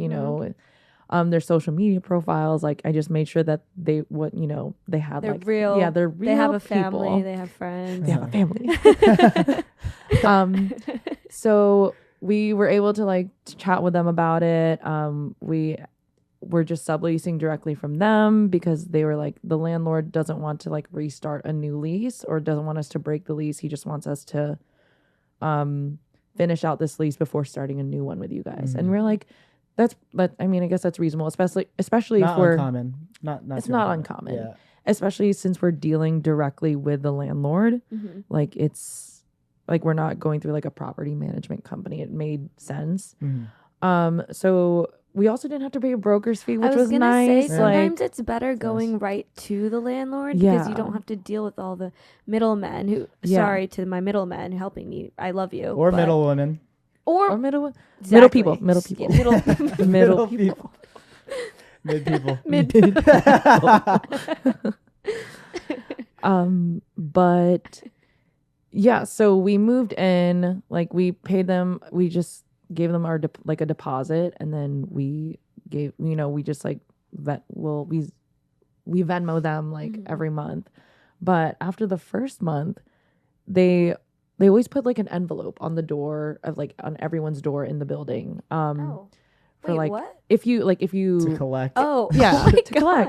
Speaker 3: their social media profiles. Like I just made sure that they had
Speaker 2: They're
Speaker 3: like
Speaker 2: real.
Speaker 3: they're real.
Speaker 2: They have a
Speaker 3: people.
Speaker 2: family. They have friends.
Speaker 3: They have a family. So we were able to like chat with them about it. We were just subleasing directly from them because they were like, the landlord doesn't want to like restart a new lease or doesn't want us to break the lease. He just wants us to finish out this lease before starting a new one with you guys. And we're like, I guess that's reasonable, especially
Speaker 1: Not
Speaker 3: if we're
Speaker 1: uncommon. It's
Speaker 3: not uncommon.
Speaker 1: Yeah.
Speaker 3: Especially since we're dealing directly with the landlord. Like it's like we're not going through like a property management company. It made sense. So we also didn't have to pay a broker's fee, which was nice.
Speaker 2: Say, sometimes it's better going right to the landlord because you don't have to deal with all the middlemen who, sorry to my middlemen helping me. I love you.
Speaker 1: Or middle women.
Speaker 2: Or
Speaker 3: middle
Speaker 2: exactly.
Speaker 3: middle people.
Speaker 2: Yeah, middle
Speaker 1: people. Mid people.
Speaker 2: Mid.
Speaker 3: But yeah, so we moved in, like we paid them, we just gave them our like a deposit, and then we gave, we just like we Venmo them like every month. But after the first month, they always put like an envelope on the door of like on everyone's door in the building. For
Speaker 2: wait,
Speaker 3: like
Speaker 2: what?
Speaker 3: if you
Speaker 1: To collect.
Speaker 2: Oh
Speaker 3: yeah,
Speaker 2: oh my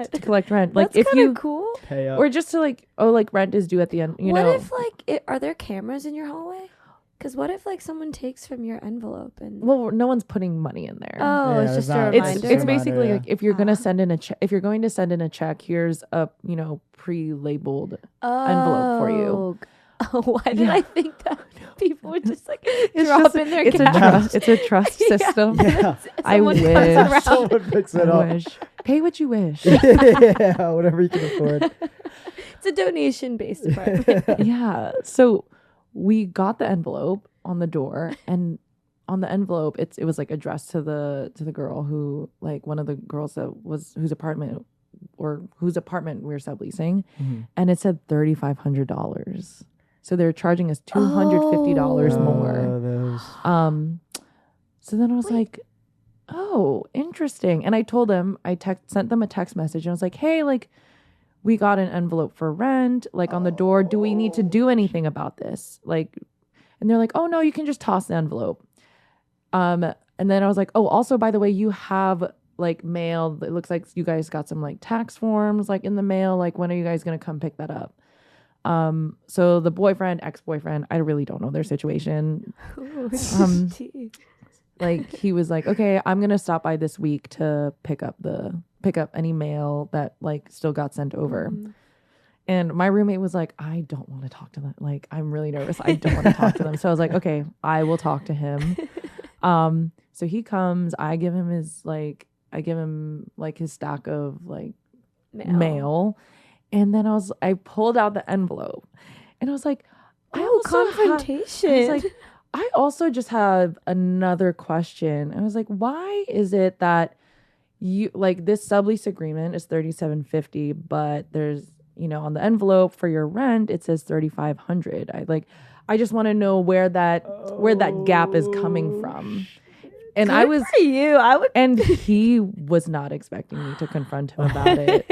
Speaker 3: to collect rent. Like
Speaker 2: That's
Speaker 3: if you
Speaker 2: cool.
Speaker 1: Pay up.
Speaker 3: or just to like like rent is due at the end.
Speaker 2: What if like are there cameras in your hallway? Because what if like someone takes from your envelope and
Speaker 3: no one's putting money in there.
Speaker 2: oh,
Speaker 1: Yeah,
Speaker 2: it's just
Speaker 1: it's
Speaker 2: a
Speaker 1: not-
Speaker 2: reminder.
Speaker 3: It's basically
Speaker 1: yeah.
Speaker 3: like if you're gonna send in a check, here's a pre-labeled envelope for you.
Speaker 2: Oh, why did I think that people would just like
Speaker 3: It's
Speaker 2: drop
Speaker 3: just-
Speaker 2: in their
Speaker 3: it's
Speaker 2: cash?
Speaker 3: it's a trust
Speaker 2: Yeah.
Speaker 3: system.
Speaker 1: Yeah.
Speaker 3: I
Speaker 2: Someone comes
Speaker 3: wish.
Speaker 2: around.
Speaker 1: Someone picks it
Speaker 3: I
Speaker 1: up.
Speaker 3: wish. Pay what you wish.
Speaker 1: Yeah, whatever you can afford.
Speaker 2: It's a donation based apartment.
Speaker 3: Yeah. So we got the envelope on the door, and on the envelope it was like addressed to the girl who, like, one of the girls whose apartment we were subleasing, and it said $3,500. So they're charging us $250 more.
Speaker 1: Those.
Speaker 3: So then I was like, oh, interesting. And I told them, sent them a text message, and I was like, hey, like, we got an envelope for rent, like, on the door. Do we need to do anything about this? Like, and they're like, oh no, you can just toss the envelope. And then I was like, oh, also, by the way, you have like mail. It looks like you guys got some like tax forms like in the mail. Like, when are you guys gonna come pick that up? So the ex-boyfriend, I really don't know their situation. Like, he was like, okay, I'm gonna stop by this week to pick up any mail that like still got sent over. And my roommate was like, I don't want to talk to them. Like, I'm really nervous. I don't want to talk to them. So I was like, okay, I will talk to him. So he comes, I give him his stack of like mail. And then I pulled out the envelope, and I was like,
Speaker 2: confrontation.
Speaker 3: I was like, I also just have another question. I was like, why is it that you like this sublease agreement is $3,750, but there's, you know, on the envelope for your rent it says $3,500. I just want to know where that gap is coming from. And
Speaker 2: Good for you. I would.
Speaker 3: And he was not expecting me to confront him about it.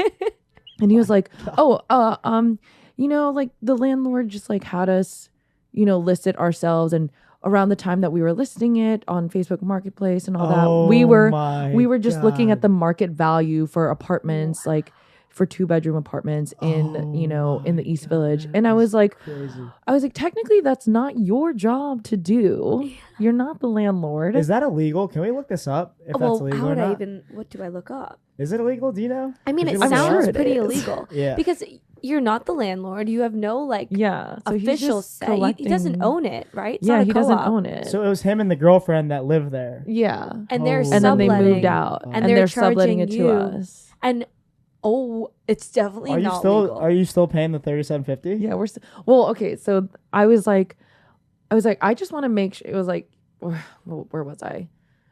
Speaker 3: And he was like, you know, like the landlord just like had us, you know, list it ourselves, and around the time that we were listing it on Facebook Marketplace and all that, we were just looking at the market value for apartments, like for 2-bedroom apartments in, you know, in the East Village. And I was like, technically that's not your job to do. You're not the landlord.
Speaker 1: Is that illegal? Can we look this up? If that's illegal
Speaker 2: how would
Speaker 1: or
Speaker 2: I
Speaker 1: not?
Speaker 2: even? What do I look up?
Speaker 1: Is it illegal? Do you know?
Speaker 2: I mean,
Speaker 1: Did
Speaker 2: it
Speaker 1: you look up?
Speaker 2: sounds
Speaker 3: sure it
Speaker 2: pretty
Speaker 3: is.
Speaker 2: illegal.
Speaker 1: Yeah.
Speaker 2: Because you're not the landlord. You have no like
Speaker 3: So
Speaker 2: official
Speaker 3: he's just
Speaker 2: say. He doesn't
Speaker 3: collecting-
Speaker 2: own it, right? It's
Speaker 3: Yeah,
Speaker 2: not a
Speaker 3: he doesn't
Speaker 2: co-op.
Speaker 3: own it.
Speaker 1: So it was him and the girlfriend that lived there.
Speaker 3: Yeah.
Speaker 2: And they're
Speaker 1: Oh.
Speaker 3: And then they
Speaker 2: subletting.
Speaker 3: moved out.
Speaker 1: And
Speaker 3: And
Speaker 2: they're
Speaker 3: they're subletting it
Speaker 2: charging
Speaker 3: to
Speaker 2: you.
Speaker 3: us.
Speaker 2: And it's definitely
Speaker 1: Are you
Speaker 2: not
Speaker 1: still
Speaker 2: legal.
Speaker 1: Are you still paying the $3,750?
Speaker 3: Yeah, well, okay. So I was like, I just want to make sure. It was like, where was I?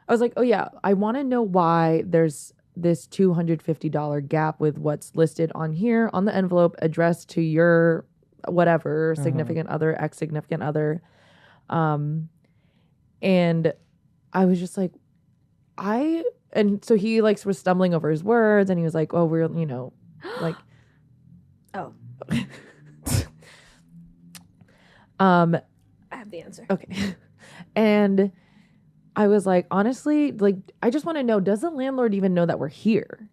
Speaker 3: I was like, oh yeah, I want to know why there's this $250 gap with what's listed on here on the envelope addressed to your whatever significant other, ex-significant other. And I was just like, and so he like was stumbling over his words, and he was like, oh, we're, you know, like,
Speaker 2: Oh,
Speaker 3: um,
Speaker 2: I have the answer.
Speaker 3: okay. And I was like, honestly, like, I just want to know, does the landlord even know that we're here?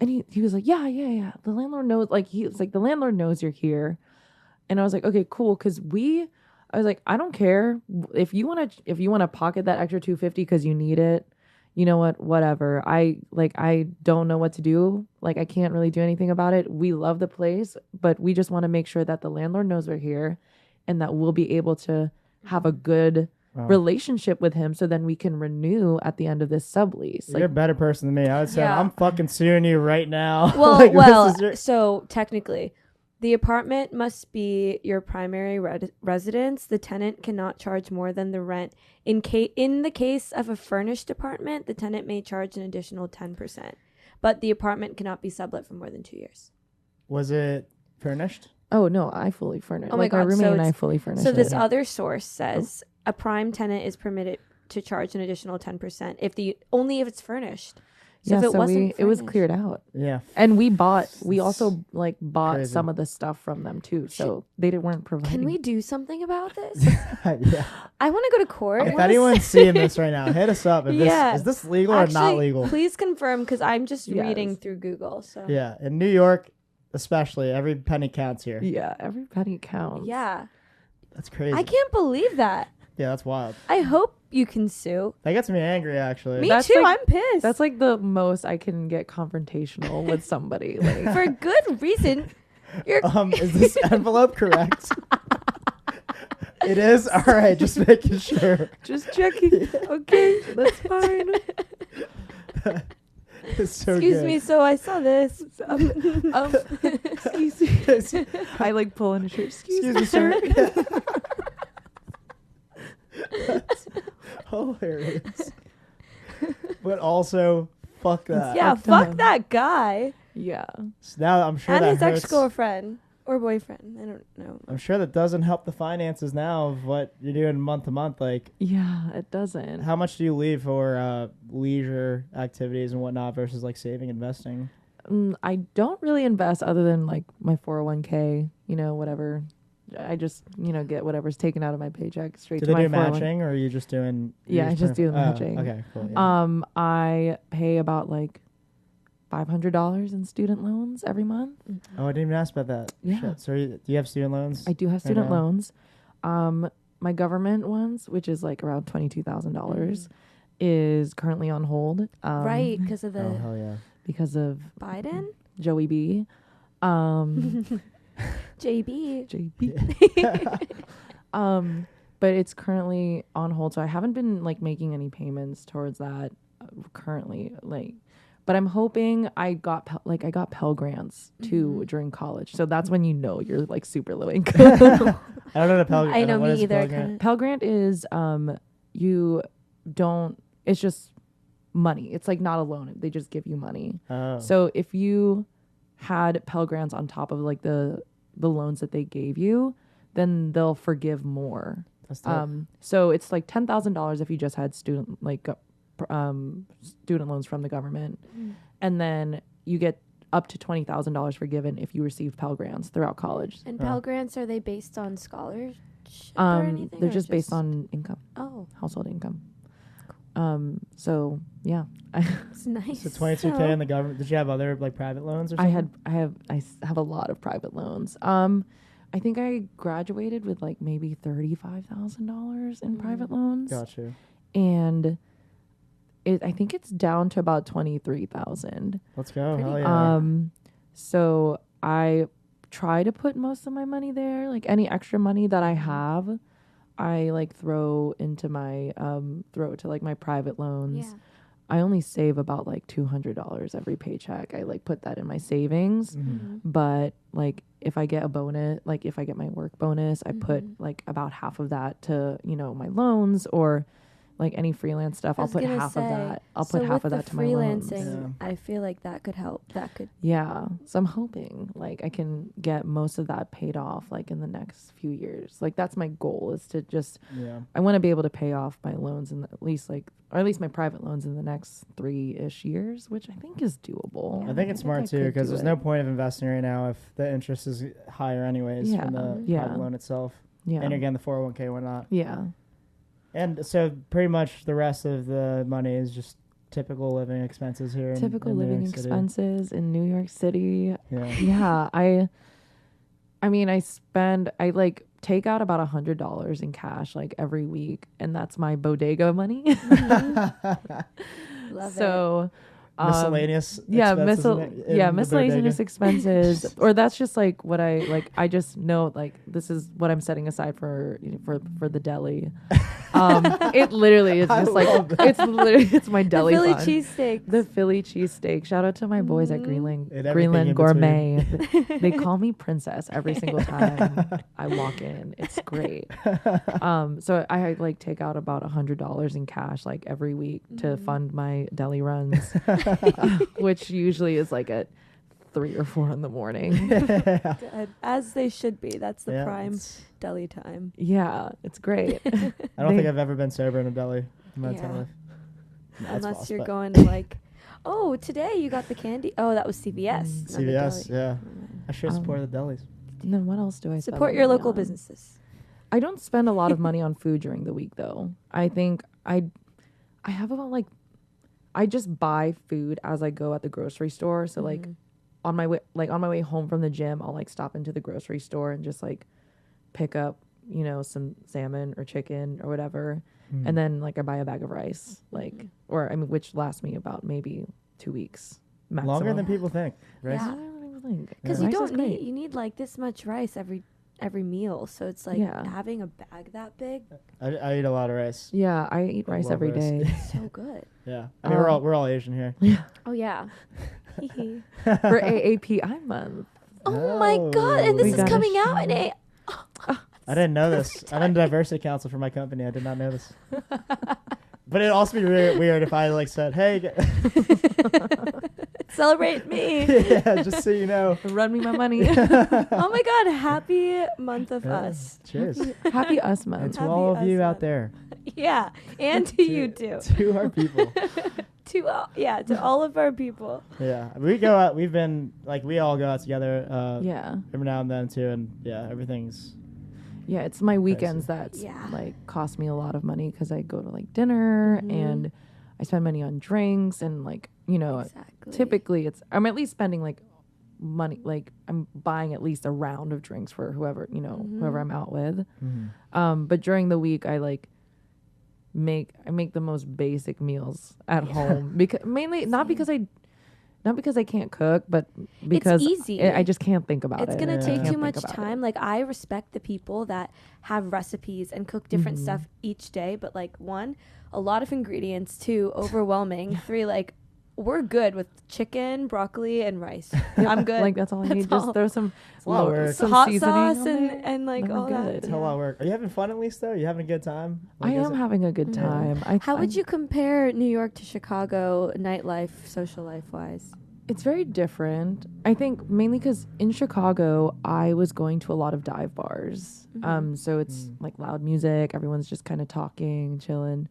Speaker 3: And he was like, yeah. The landlord knows, like, he was like, the landlord knows you're here. And I was like, okay, cool. Cause I was like, I don't care if you want to pocket that extra $250 cause you need it, you know what, whatever. I don't know what to do. Like, I can't really do anything about it. We love the place, but we just want to make sure that the landlord knows we're here and that we'll be able to have a good relationship with him, so then we can renew at the end of this sublease.
Speaker 1: You're a better person than me. I would say I'm fucking suing you right now.
Speaker 2: Well,
Speaker 1: Like, this is
Speaker 2: so technically, the apartment must be your primary residence. The tenant cannot charge more than the rent. In the case of a furnished apartment, the tenant may charge an additional 10%, but the apartment cannot be sublet for more than 2 years.
Speaker 1: Was it furnished?
Speaker 3: Oh no, I fully furnished.
Speaker 2: Oh my
Speaker 3: like,
Speaker 2: God,
Speaker 3: my roommate
Speaker 2: so
Speaker 3: and I fully furnished.
Speaker 2: So this
Speaker 3: it.
Speaker 2: other source says a prime tenant is permitted to charge an additional 10% only if it's furnished. So if it wasn't
Speaker 3: it was
Speaker 2: furnished-
Speaker 3: cleared out.
Speaker 1: Yeah.
Speaker 3: And we also bought
Speaker 1: Crazy.
Speaker 3: some of the stuff from them too. So they weren't providing.
Speaker 2: Can we do something about this?
Speaker 1: Yeah.
Speaker 2: I want to go to court.
Speaker 1: If anyone's seeing this right now, hit us up. Is this legal or not
Speaker 2: Actually,
Speaker 1: legal?
Speaker 2: Please confirm, because I'm just
Speaker 3: Yes.
Speaker 2: reading through Google. So
Speaker 1: Yeah. In New York, especially, every penny counts here.
Speaker 3: Yeah, every penny counts.
Speaker 2: Yeah.
Speaker 1: That's crazy.
Speaker 2: I can't believe that.
Speaker 1: Yeah, that's wild.
Speaker 2: I hope you can sue.
Speaker 1: That gets me angry, actually.
Speaker 2: Me
Speaker 3: That's
Speaker 2: too.
Speaker 3: like-
Speaker 2: I'm pissed.
Speaker 3: That's like the most I can get confrontational with somebody. Like,
Speaker 2: for good reason. You're
Speaker 1: Is this envelope correct? It is? All right, just making sure.
Speaker 3: just checking. Okay, that's fine.
Speaker 1: It's so
Speaker 2: excuse
Speaker 1: good.
Speaker 2: me. So I saw this.
Speaker 3: Excuse me. I like pull in a shirt. Excuse me, sir.
Speaker 1: That's hilarious. But also, fuck that.
Speaker 2: Yeah,
Speaker 3: fucked
Speaker 2: fuck
Speaker 3: up.
Speaker 2: that guy
Speaker 3: Yeah.
Speaker 1: So now I'm sure
Speaker 2: and
Speaker 1: that
Speaker 2: his
Speaker 1: hurts.
Speaker 2: ex-girlfriend or boyfriend. I don't know.
Speaker 1: I'm sure that doesn't help the finances now of what you're doing month to month. Like,
Speaker 3: Yeah, it doesn't.
Speaker 1: how much do you leave for leisure activities and whatnot versus like saving, investing?
Speaker 3: I don't really invest other than like my 401k, you know, whatever. I just, you know, get whatever's taken out of my paycheck straight
Speaker 1: Do
Speaker 3: to
Speaker 1: they
Speaker 3: my
Speaker 1: do
Speaker 3: 401k.
Speaker 1: matching, or are you just doing?
Speaker 3: Yeah, I just do the matching.
Speaker 1: Okay, cool. Yeah.
Speaker 3: I pay about like $500 in student loans every month.
Speaker 1: Oh, I didn't even ask about that.
Speaker 3: Yeah.
Speaker 1: Shit. So do you have student loans?
Speaker 3: I do have student
Speaker 1: now?
Speaker 3: loans. My government ones, which is like around $22,000, is currently on hold.
Speaker 2: Right, because of the
Speaker 1: Oh hell yeah.
Speaker 3: Because of
Speaker 2: Biden.
Speaker 3: Joey B.
Speaker 2: JB.
Speaker 3: JB. But it's currently on hold, so I haven't been like making any payments towards that currently. Like, but I'm hoping I got Pell Grants too during college, so that's when you know you're like super low income.
Speaker 1: I don't know the Pell Grant.
Speaker 2: I know
Speaker 1: what
Speaker 2: me
Speaker 1: is
Speaker 2: either.
Speaker 1: Pell Grant?
Speaker 3: Pell Grant is you don't. It's just money. It's like not a loan. They just give you money.
Speaker 1: Oh.
Speaker 3: So if you had Pell Grants on top of like the loans that they gave you, then they'll forgive more.
Speaker 1: That's dope.
Speaker 3: So it's like $10,000 if you just had student loans from the government, and then you get up to $20,000 forgiven if you receive Pell Grants throughout college.
Speaker 2: And Pell Grants, are they based on scholarship or anything?
Speaker 3: They're
Speaker 2: or
Speaker 3: just based on income,
Speaker 2: Oh,
Speaker 3: household income. So yeah,
Speaker 2: it's nice.
Speaker 1: So 22K in the government. Did you have other like private loans or something?
Speaker 3: I have a lot of private loans. I think I graduated with like maybe $35,000 in private loans.
Speaker 1: Got you.
Speaker 3: And I think it's down to about 23,000.
Speaker 1: Let's go.
Speaker 2: Pretty
Speaker 1: Hell yeah.
Speaker 3: So I try to put most of my money there. Like any extra money that I have, I like throw into my my private loans.
Speaker 2: Yeah.
Speaker 3: I only save about like $200 every paycheck. I like put that in my savings. But like if I get a bonus, like if I get my work bonus, I put like about half of that to, my loans, or like any freelance stuff. I'll put half of that. I'll put half of that to my loans.
Speaker 2: Freelancing, I feel like that could help. That could.
Speaker 3: Yeah. So I'm hoping like I can get most of that paid off like in the next few years. Like that's my goal, is to just, I want to be able to pay off my loans in at least my private loans in the next 3-ish years, which I think is doable.
Speaker 1: I think it's smart too, because there's no point of investing right now if the interest is higher anyways from the private loan itself.
Speaker 3: Yeah.
Speaker 1: And again, the 401k, why not?
Speaker 3: Yeah.
Speaker 1: And so pretty much the rest of the money is just typical living expenses here.
Speaker 3: Typical
Speaker 1: in New
Speaker 3: living
Speaker 1: York City.
Speaker 3: expenses in New York City.
Speaker 1: Yeah.
Speaker 3: Yeah. I mean, I like take out about $100 in cash like every week, and that's my bodega money.
Speaker 2: Love
Speaker 3: So
Speaker 1: miscellaneous
Speaker 3: miscellaneous expenses, or that's just like what I just know, like this is what I'm setting aside for the deli. It literally is just like it's my deli
Speaker 2: Philly
Speaker 3: fund.
Speaker 2: cheesesteak.
Speaker 3: The Philly cheesesteak. Shout out to my boys at
Speaker 1: And
Speaker 3: Greenland
Speaker 1: everything in
Speaker 3: Gourmet. They call me princess every single time I walk in. It's great. So I like take out about $100 in cash like every week to fund my deli runs, which usually is like at 3 or 4 in the morning.
Speaker 2: Good. As they should be. That's the prime deli time.
Speaker 3: Yeah, it's great.
Speaker 1: I don't think I've ever been sober in a deli in my entire
Speaker 2: Yeah.
Speaker 1: life. No,
Speaker 2: Unless
Speaker 1: false,
Speaker 2: you're
Speaker 1: but
Speaker 2: going to like, oh, today you got the candy. Oh, that was CVS. not the
Speaker 1: CVS,
Speaker 2: deli.
Speaker 1: yeah. I should support the delis.
Speaker 3: And then what else do I spend
Speaker 2: Support
Speaker 3: my
Speaker 2: your
Speaker 3: money
Speaker 2: local
Speaker 3: on?
Speaker 2: businesses.
Speaker 3: I don't spend a lot of money on food during the week though. I think I have about like, I just buy food as I go at the grocery store. So like on my way home from the gym, I'll like stop into the grocery store and just like pick up, some salmon or chicken or whatever. And then like I buy a bag of rice, like, or I mean, which lasts me about maybe 2 weeks maximum.
Speaker 1: Longer than people think, right?
Speaker 2: Yeah.
Speaker 3: Longer than people think.
Speaker 2: Because
Speaker 3: Rice
Speaker 2: you
Speaker 3: is
Speaker 2: don't
Speaker 3: great.
Speaker 2: need, you need like this much rice every meal. So it's like having a bag that big,
Speaker 1: I eat a lot of rice.
Speaker 3: Yeah, I eat rice
Speaker 1: love
Speaker 3: every
Speaker 1: rice.
Speaker 3: day.
Speaker 2: so good.
Speaker 1: Yeah. I mean, we're all Asian here.
Speaker 2: Oh yeah. Hee-hee.
Speaker 3: For AAPI month.
Speaker 2: Oh my god! And this
Speaker 3: We
Speaker 2: is
Speaker 3: gotta
Speaker 2: coming out in a.
Speaker 1: I didn't know this. I'm in diversity council for my company. I did not know this. But it'd also be weird if I like said, "Hey,
Speaker 2: Celebrate me.
Speaker 1: yeah, just so you know."
Speaker 3: Run me my money.
Speaker 2: Oh my god! Happy month of
Speaker 1: Yeah.
Speaker 2: us.
Speaker 1: Cheers.
Speaker 3: Happy us
Speaker 1: And
Speaker 3: month.
Speaker 1: to
Speaker 2: Happy
Speaker 1: all of you
Speaker 2: us
Speaker 1: out
Speaker 2: month.
Speaker 1: there,
Speaker 2: Yeah, and to you too.
Speaker 1: to our people.
Speaker 2: To all of our people.
Speaker 1: Yeah, we go out. We've been like we all go out together.
Speaker 3: Yeah.
Speaker 1: Every now and then too, and yeah, everything's.
Speaker 3: Yeah, it's my weekends that's
Speaker 2: Yeah.
Speaker 3: like cost me a lot of money because I go to like dinner and I spend money on drinks and like,
Speaker 2: Exactly.
Speaker 3: typically I'm at least spending like money, like I'm buying at least a round of drinks for whoever, whoever I'm out with. But during the week I like make the most basic meals at home because mainly not because I can't cook, but because
Speaker 2: easy.
Speaker 3: I just can't think about it.
Speaker 2: It's gonna
Speaker 1: Yeah.
Speaker 2: take
Speaker 3: Can't
Speaker 2: too
Speaker 3: think
Speaker 2: much
Speaker 3: about
Speaker 2: time.
Speaker 3: it.
Speaker 2: Like I respect the people that have recipes and cook different stuff each day, but like 1, a lot of ingredients, 2, overwhelming, 3, like we're good with chicken, broccoli, and rice. I'm good.
Speaker 3: Like that's all I need.
Speaker 2: That's
Speaker 3: Just
Speaker 2: all.
Speaker 3: throw some
Speaker 1: a lot of work.
Speaker 3: some
Speaker 2: hot
Speaker 3: seasoning
Speaker 2: sauce
Speaker 3: on
Speaker 2: and,
Speaker 3: there.
Speaker 2: and like
Speaker 3: Then we're
Speaker 2: all that.
Speaker 3: good.
Speaker 1: It's a lot of work. Are you having fun at least though? Are you having a good time?
Speaker 3: I
Speaker 1: Like, is
Speaker 3: am
Speaker 1: it-
Speaker 3: having a good
Speaker 2: Yeah.
Speaker 3: time.
Speaker 2: How would you compare New York to Chicago nightlife, social life wise?
Speaker 3: It's very different. I think mainly because in Chicago, I was going to a lot of dive bars.
Speaker 2: Mhm.
Speaker 3: So it's like loud music. Everyone's just kind of talking, chilling,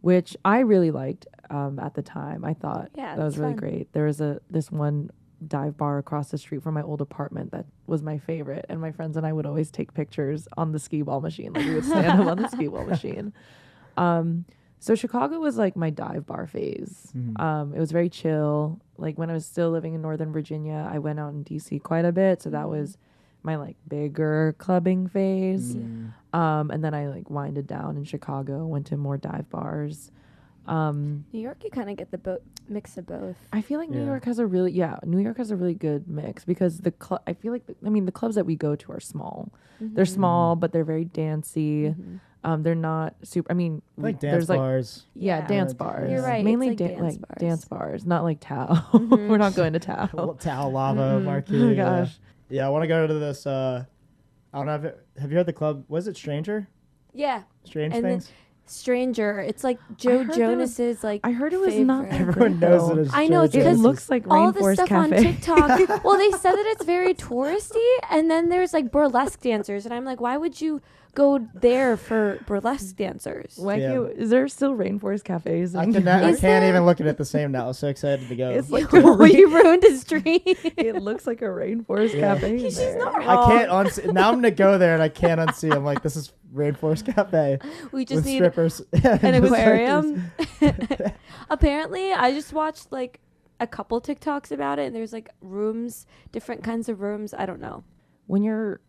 Speaker 3: which I really liked at the time. I thought
Speaker 2: Yeah,
Speaker 3: that was
Speaker 2: it's
Speaker 3: really
Speaker 2: fun.
Speaker 3: great. There was this one dive bar across the street from my old apartment that was my favorite. And my friends and I would always take pictures on the skee ball machine. Like we would stand up on the skee ball machine. So Chicago was like my dive bar phase. It was very chill. Like when I was still living in Northern Virginia, I went out in DC quite a bit. So that was my like bigger clubbing phase. And then I like winded down in Chicago, went to more dive bars.
Speaker 2: New York, you kind of get the mix of both.
Speaker 3: I feel like New
Speaker 1: Yeah.
Speaker 3: York has a really good mix because I feel like the clubs that we go to are small. They're small, but they're very dancey. They're not super. I mean,
Speaker 1: like dance
Speaker 3: there's like
Speaker 1: bars.
Speaker 2: Yeah.
Speaker 3: dance
Speaker 1: Yeah.
Speaker 3: bars.
Speaker 2: You're right,
Speaker 3: Mainly
Speaker 2: it's like dance
Speaker 3: like
Speaker 2: bars.
Speaker 3: dance bars, not like Tao. We're not going to Tao.
Speaker 1: Tao Lava Marquee.
Speaker 3: Oh my
Speaker 1: yeah.
Speaker 3: gosh.
Speaker 1: Yeah, I want to go to this. I don't know. Have you heard the club? Was it Stranger?
Speaker 2: Yeah.
Speaker 1: Strange
Speaker 2: And then-
Speaker 1: Things.
Speaker 2: Stranger. It's like Joe
Speaker 3: heard there
Speaker 2: Jonas's like.
Speaker 3: I heard it was not
Speaker 2: favorite.
Speaker 3: that
Speaker 1: Everyone
Speaker 3: great,
Speaker 1: knows
Speaker 3: though.
Speaker 1: it as
Speaker 2: I know, it's
Speaker 1: Joe
Speaker 3: It
Speaker 2: because
Speaker 1: Jonas's.
Speaker 3: looks like
Speaker 2: all the
Speaker 3: Rainforest
Speaker 2: stuff
Speaker 3: Cafe.
Speaker 2: on TikTok. Well, they said that it's very touristy, and then there's like burlesque dancers, and I'm like, why would you go there for burlesque dancers?
Speaker 1: Yeah.
Speaker 3: Is there still Rainforest Cafes?
Speaker 1: I
Speaker 3: in
Speaker 1: can't
Speaker 3: New York?
Speaker 1: even look at it the same now. I was so excited to go.
Speaker 3: It's like
Speaker 2: Well, you ruined his dream.
Speaker 3: it looks like a Rainforest
Speaker 1: Yeah.
Speaker 3: Cafe.
Speaker 2: She's
Speaker 3: there.
Speaker 2: not
Speaker 1: I
Speaker 2: wrong.
Speaker 1: can't unsee. Now I'm gonna go there and I can't unsee. I'm like, this is Rainforest Cafe
Speaker 2: We just
Speaker 1: with
Speaker 2: need
Speaker 1: strippers.
Speaker 2: an aquarium. Apparently, I just watched like a couple TikToks about it, and there's like rooms, different kinds of rooms. I don't know.
Speaker 3: when you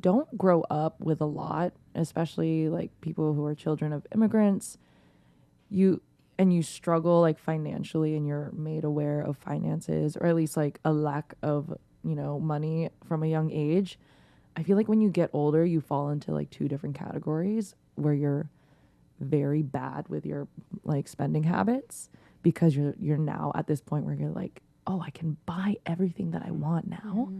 Speaker 3: don't grow up with a lot, especially like people who are children of immigrants, you struggle like financially and you're made aware of finances or at least like a lack of, money from a young age. I feel like when you get older, you fall into like two different categories where you're very bad with your like spending habits because you're now at this point where you're like, oh, I can buy everything that I want now.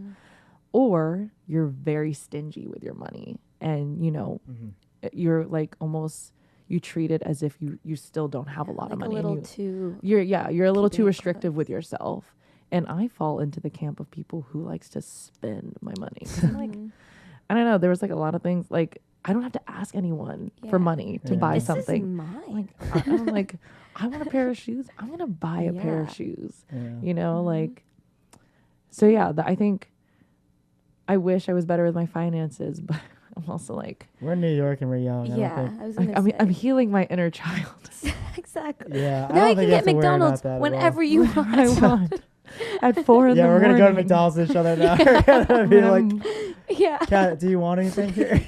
Speaker 3: Or you're very stingy with your money and you're like almost you treat it as if you still don't have a lot
Speaker 2: Like
Speaker 3: of
Speaker 2: a
Speaker 3: money
Speaker 2: little
Speaker 3: and
Speaker 2: too.
Speaker 3: you're a little
Speaker 2: keeping
Speaker 3: too
Speaker 2: it
Speaker 3: restrictive
Speaker 2: close.
Speaker 3: with yourself. And I fall into the camp of people who likes to spend my money. 'Cause I'm like, I don't know, there was like a lot of things like I don't have to ask anyone
Speaker 2: Yeah.
Speaker 3: for money to
Speaker 1: Yeah.
Speaker 3: buy
Speaker 2: This
Speaker 3: something.
Speaker 2: is mine.
Speaker 3: I'm like, I want a pair of shoes. I'm gonna buy a pair of
Speaker 2: Yeah.
Speaker 3: shoes.
Speaker 1: Yeah.
Speaker 3: Like, so yeah, I think I wish I was better with my finances, but I'm also like,
Speaker 1: We're in New York and we're young. I
Speaker 2: Yeah,
Speaker 1: don't think.
Speaker 2: I was gonna
Speaker 3: I'm
Speaker 2: say.
Speaker 3: healing my inner child.
Speaker 2: Exactly.
Speaker 1: Yeah. I
Speaker 2: Now
Speaker 1: don't
Speaker 2: you can
Speaker 1: think
Speaker 2: get
Speaker 1: have to worry about
Speaker 2: McDonald's
Speaker 1: that at all.
Speaker 2: whenever you want.
Speaker 3: I want at 4 in
Speaker 1: Yeah,
Speaker 3: the
Speaker 1: we're
Speaker 3: morning.
Speaker 1: gonna go to McDonald's with each other now. We're gonna be like,
Speaker 2: Yeah.
Speaker 1: Kat, do you want anything here?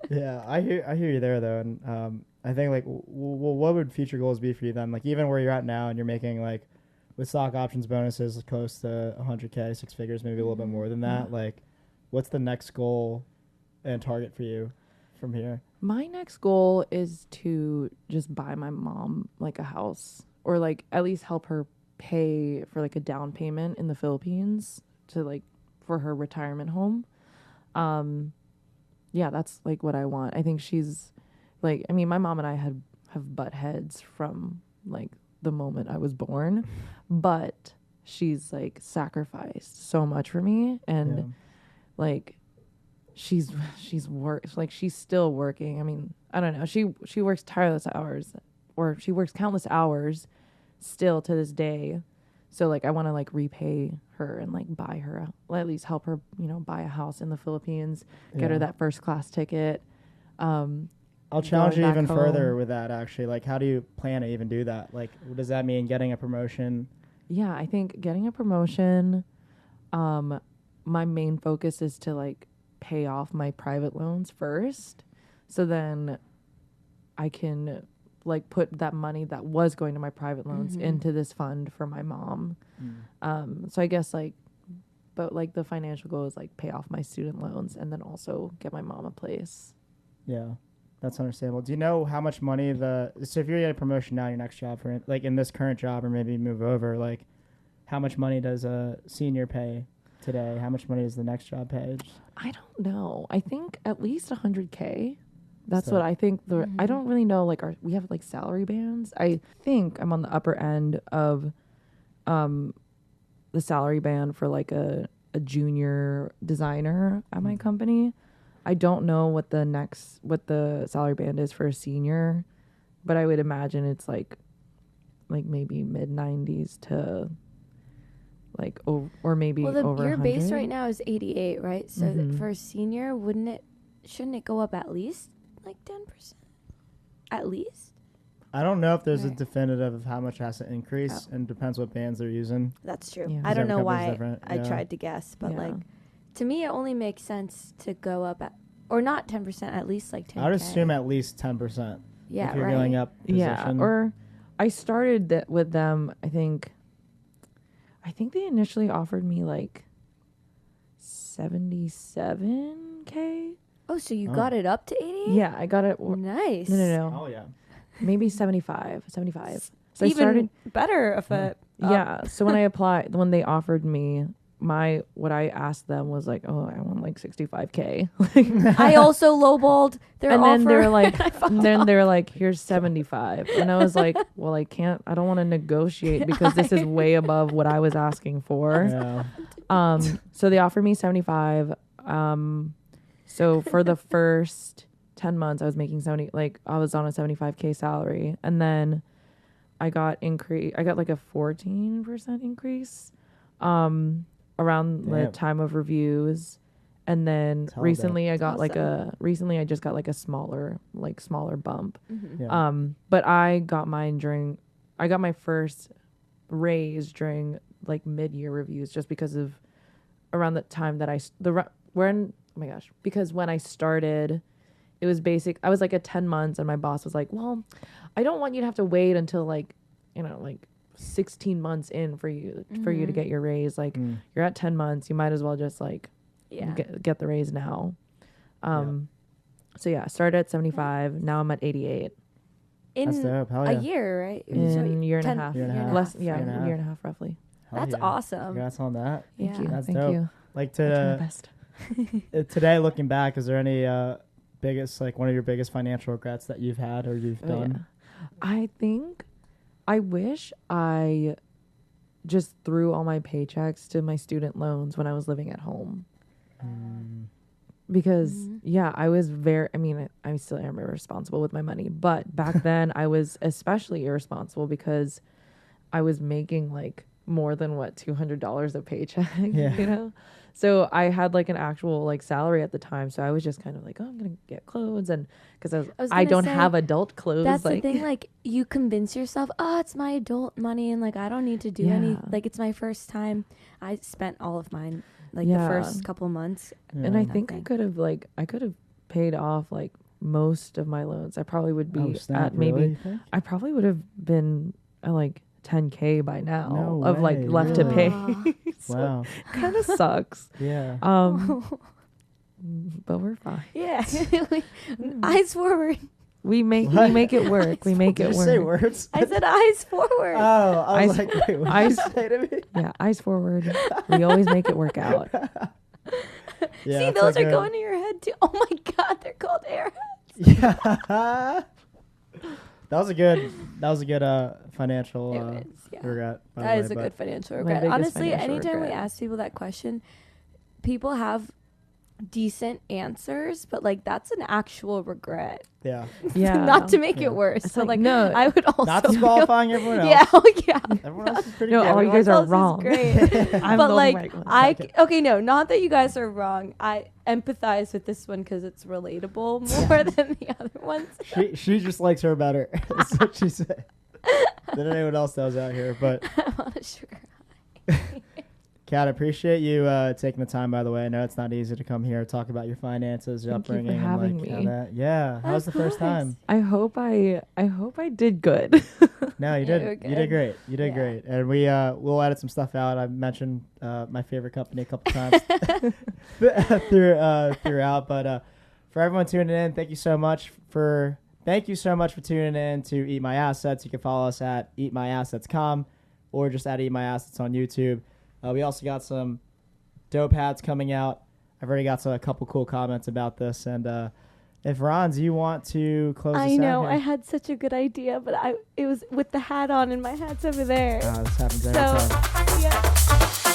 Speaker 1: Yeah, I hear you there though, and I think like, what would future goals be for you then? Like even where you're at now, and you're making like with stock options bonuses close to 100K, six figures, maybe a little bit more than that. Like, what's the next goal and target for you from here?
Speaker 3: My next goal is to just buy my mom like a house or like at least help her pay for like a down payment in the Philippines to like for her retirement home. Yeah, that's like what I want. I think she's like, I mean, my mom and I have butt heads from like the moment I was born, but she's like sacrificed so much for me and like she's still working. I mean, I don't know. She works tireless hours or she works countless hours still to this day. So like I want to like repay her and like buy her at least help her, buy a house in the Philippines, get her that first class ticket.
Speaker 1: I'll challenge you
Speaker 3: back
Speaker 1: even further
Speaker 3: home.
Speaker 1: with that actually. Like how do you plan to even do that? Like what does that mean, getting a promotion?
Speaker 3: Yeah, I think getting a promotion, my main focus is to like pay off my private loans first. So then I can like put that money that was going to my private loans into this fund for my mom. So I guess but the financial goal is like pay off my student loans and then also get my mom a place.
Speaker 1: Yeah. That's understandable. Do you know how much money so if you're getting a promotion now in your next job, for like in this current job or maybe move over, like how much money does a senior pay today? How much money does the next job pay?
Speaker 3: I don't know. I think at least 100K. That's
Speaker 1: So-
Speaker 3: what I think. I don't really know. Like, we have like salary bands. I think I'm on the upper end of the salary band for like a junior designer at my company. I don't know what the salary band is for a senior, but I would imagine it's like maybe mid 90s to like or maybe over
Speaker 2: your
Speaker 3: 100.
Speaker 2: base right now is 88, right? So
Speaker 3: Mhm.
Speaker 2: for a senior, shouldn't it go up at least like 10%? At least?
Speaker 1: I don't know if there's a
Speaker 2: Right.
Speaker 1: definitive of how much has to increase, and depends what bands they're using.
Speaker 2: That's true.
Speaker 3: Yeah.
Speaker 2: I don't know
Speaker 1: Every company's
Speaker 2: why
Speaker 1: different,
Speaker 2: I
Speaker 1: yeah.
Speaker 2: tried to guess, but
Speaker 3: Yeah.
Speaker 2: like to me it only makes sense to go up or not 10%, at least like 10.
Speaker 1: I would assume at least 10%.
Speaker 2: Yeah,
Speaker 1: if you're
Speaker 2: right.
Speaker 1: going up position.
Speaker 3: Yeah, or I started with them. I think they initially offered me like 77K.
Speaker 2: Oh, so you
Speaker 1: Oh.
Speaker 2: got it up to 88?
Speaker 3: Yeah, I got it.
Speaker 2: Nice.
Speaker 3: No.
Speaker 1: Oh yeah.
Speaker 3: Maybe 75. So I
Speaker 2: Even
Speaker 3: started.
Speaker 2: better if it.
Speaker 3: Yeah. So when when they offered me what I asked them was like, oh, I want like 65K.
Speaker 2: I also lowballed their
Speaker 3: And
Speaker 2: offer.
Speaker 3: then they're like,
Speaker 2: I fucked
Speaker 3: and then
Speaker 2: up.
Speaker 3: they're like, here's 75. And I was like, well, I don't want to negotiate because this is way above what I was asking for.
Speaker 1: Yeah.
Speaker 3: So they offered me 75. So for the first 10 months I was making I was on a 75K salary, and then I got like a 14% increase around the
Speaker 1: Damn.
Speaker 3: time of reviews. And then
Speaker 1: That's
Speaker 3: recently I got
Speaker 2: Awesome.
Speaker 3: recently I just got like a smaller bump.
Speaker 2: Mhm.
Speaker 1: Yeah.
Speaker 3: But I got my first raise during like mid-year reviews, just because of around the time that because when I started, it was I was like at 10 months, and my boss was like, well, I don't want you to have to wait until like 16 months in for you to get your raise. Like,
Speaker 1: Mm.
Speaker 3: you're at 10 months, you might as well just like
Speaker 2: Yeah.
Speaker 3: get the raise now. So yeah, I started at 75. Now I'm at 88.
Speaker 1: That's
Speaker 2: In
Speaker 1: dope. Hell
Speaker 2: a
Speaker 1: yeah.
Speaker 2: year, right?
Speaker 3: In
Speaker 2: So
Speaker 3: a year and a
Speaker 2: 10
Speaker 3: half.
Speaker 1: Year and a half.
Speaker 3: Less,
Speaker 1: Year and a half.
Speaker 3: year and a half roughly.
Speaker 1: Hell
Speaker 2: That's
Speaker 1: yeah.
Speaker 2: awesome.
Speaker 1: Congrats on that.
Speaker 3: Thank
Speaker 2: Yeah.
Speaker 3: you.
Speaker 1: That's
Speaker 3: Thank
Speaker 1: dope.
Speaker 3: you.
Speaker 1: Like
Speaker 3: I try my
Speaker 1: to
Speaker 3: best.
Speaker 1: today, looking back, is there any biggest, like one of your biggest financial regrets that you've had or you've
Speaker 3: Oh,
Speaker 1: done?
Speaker 3: yeah. I think I wish I just threw all my paychecks to my student loans when I was living at home. Because I was I still am irresponsible with my money, but back then I was especially irresponsible because I was making like more than $200 a paycheck,
Speaker 1: Yeah.
Speaker 3: So I had like an actual like salary at the time, so I was just kind of like, oh, I'm gonna get clothes, and because
Speaker 2: was
Speaker 3: I
Speaker 2: gonna
Speaker 3: don't
Speaker 2: say,
Speaker 3: have adult clothes.
Speaker 2: That's
Speaker 3: like,
Speaker 2: the thing. Like, you convince yourself, oh, it's my adult money, and like I don't need to do any.
Speaker 3: Yeah.
Speaker 2: Like, it's my first time. I spent all of mine, like
Speaker 3: Yeah.
Speaker 2: the first couple months.
Speaker 3: And I think
Speaker 2: Nothing.
Speaker 3: I could have paid off like most of my loans. I probably would be
Speaker 1: Oh, snap,
Speaker 3: at maybe
Speaker 1: really, you think?
Speaker 3: I probably would have been at like 10K by now
Speaker 1: No
Speaker 3: of like
Speaker 1: way,
Speaker 3: left to pay.
Speaker 2: really?
Speaker 3: So
Speaker 1: Wow.
Speaker 3: kind of sucks.
Speaker 1: Yeah.
Speaker 3: But we're fine.
Speaker 2: Yeah. Eyes forward.
Speaker 3: We make
Speaker 1: What?
Speaker 3: it work. We make
Speaker 1: Did
Speaker 3: it
Speaker 1: you say
Speaker 3: work.
Speaker 1: words?
Speaker 2: I said eyes forward.
Speaker 1: Oh, I was
Speaker 3: Eyes-
Speaker 1: like, wait, what did
Speaker 3: eyes-
Speaker 1: you say to me?
Speaker 3: Yeah, eyes forward. We always make it work out.
Speaker 1: Yeah,
Speaker 2: See,
Speaker 1: that's
Speaker 2: those
Speaker 1: like
Speaker 2: are
Speaker 1: a-
Speaker 2: going to your head too. Oh my God, they're called airheads.
Speaker 1: Yeah. That was a good financial
Speaker 2: It is, yeah.
Speaker 1: regret. by the
Speaker 2: That
Speaker 1: way,
Speaker 2: is a
Speaker 1: but-
Speaker 2: good financial
Speaker 3: My
Speaker 2: regret.
Speaker 3: biggest
Speaker 2: Honestly,
Speaker 3: financial
Speaker 2: anytime we
Speaker 3: regret.
Speaker 2: ask people that question, people have decent answers, but like that's an actual regret.
Speaker 1: Yeah.
Speaker 3: Yeah.
Speaker 2: Not to make
Speaker 1: Yeah.
Speaker 2: it worse.
Speaker 3: It's
Speaker 2: So
Speaker 3: like,
Speaker 2: like
Speaker 3: no.
Speaker 2: I would also
Speaker 1: Not
Speaker 2: feel-
Speaker 1: disqualifying everyone else.
Speaker 2: Yeah, oh, yeah.
Speaker 1: Everyone else is pretty
Speaker 3: No,
Speaker 1: good.
Speaker 3: all you
Speaker 2: Everyone
Speaker 3: guys are
Speaker 2: else is
Speaker 3: wrong.
Speaker 2: great.
Speaker 3: I'm
Speaker 2: But
Speaker 3: the
Speaker 2: like
Speaker 3: right one.
Speaker 2: okay, no, not that you guys are wrong. I empathize with this one because it's relatable more than the other ones.
Speaker 1: She just likes her better. That's what she said. Than anyone else that was out here. But
Speaker 2: I'm on a sugar.
Speaker 1: Kat, I appreciate you taking the time. By the way, I know it's not easy to come here and talk about your finances, your
Speaker 3: Thank you for
Speaker 1: upbringing,
Speaker 3: having
Speaker 1: and like how
Speaker 3: me.
Speaker 1: that. Yeah, how was the first time?
Speaker 3: I hope I did good.
Speaker 1: No, you
Speaker 2: Yeah,
Speaker 1: did.
Speaker 2: you were
Speaker 1: You
Speaker 2: good.
Speaker 1: did great. You did
Speaker 2: Yeah.
Speaker 1: great. And we'll edit some stuff out. I mentioned my favorite company a couple times throughout. But for everyone tuning in, thank you so much for tuning in to Eat My Assets. You can follow us at eatmyassets.com or just at Eat My Assets on YouTube. We also got some dope hats coming out. I've already got a couple cool comments about this. And if Ron, you want to close this out?
Speaker 2: I know.
Speaker 1: Here?
Speaker 2: I had such a good idea, but it was with the hat on and my hat's over there.
Speaker 1: This happens every time.
Speaker 2: Yeah.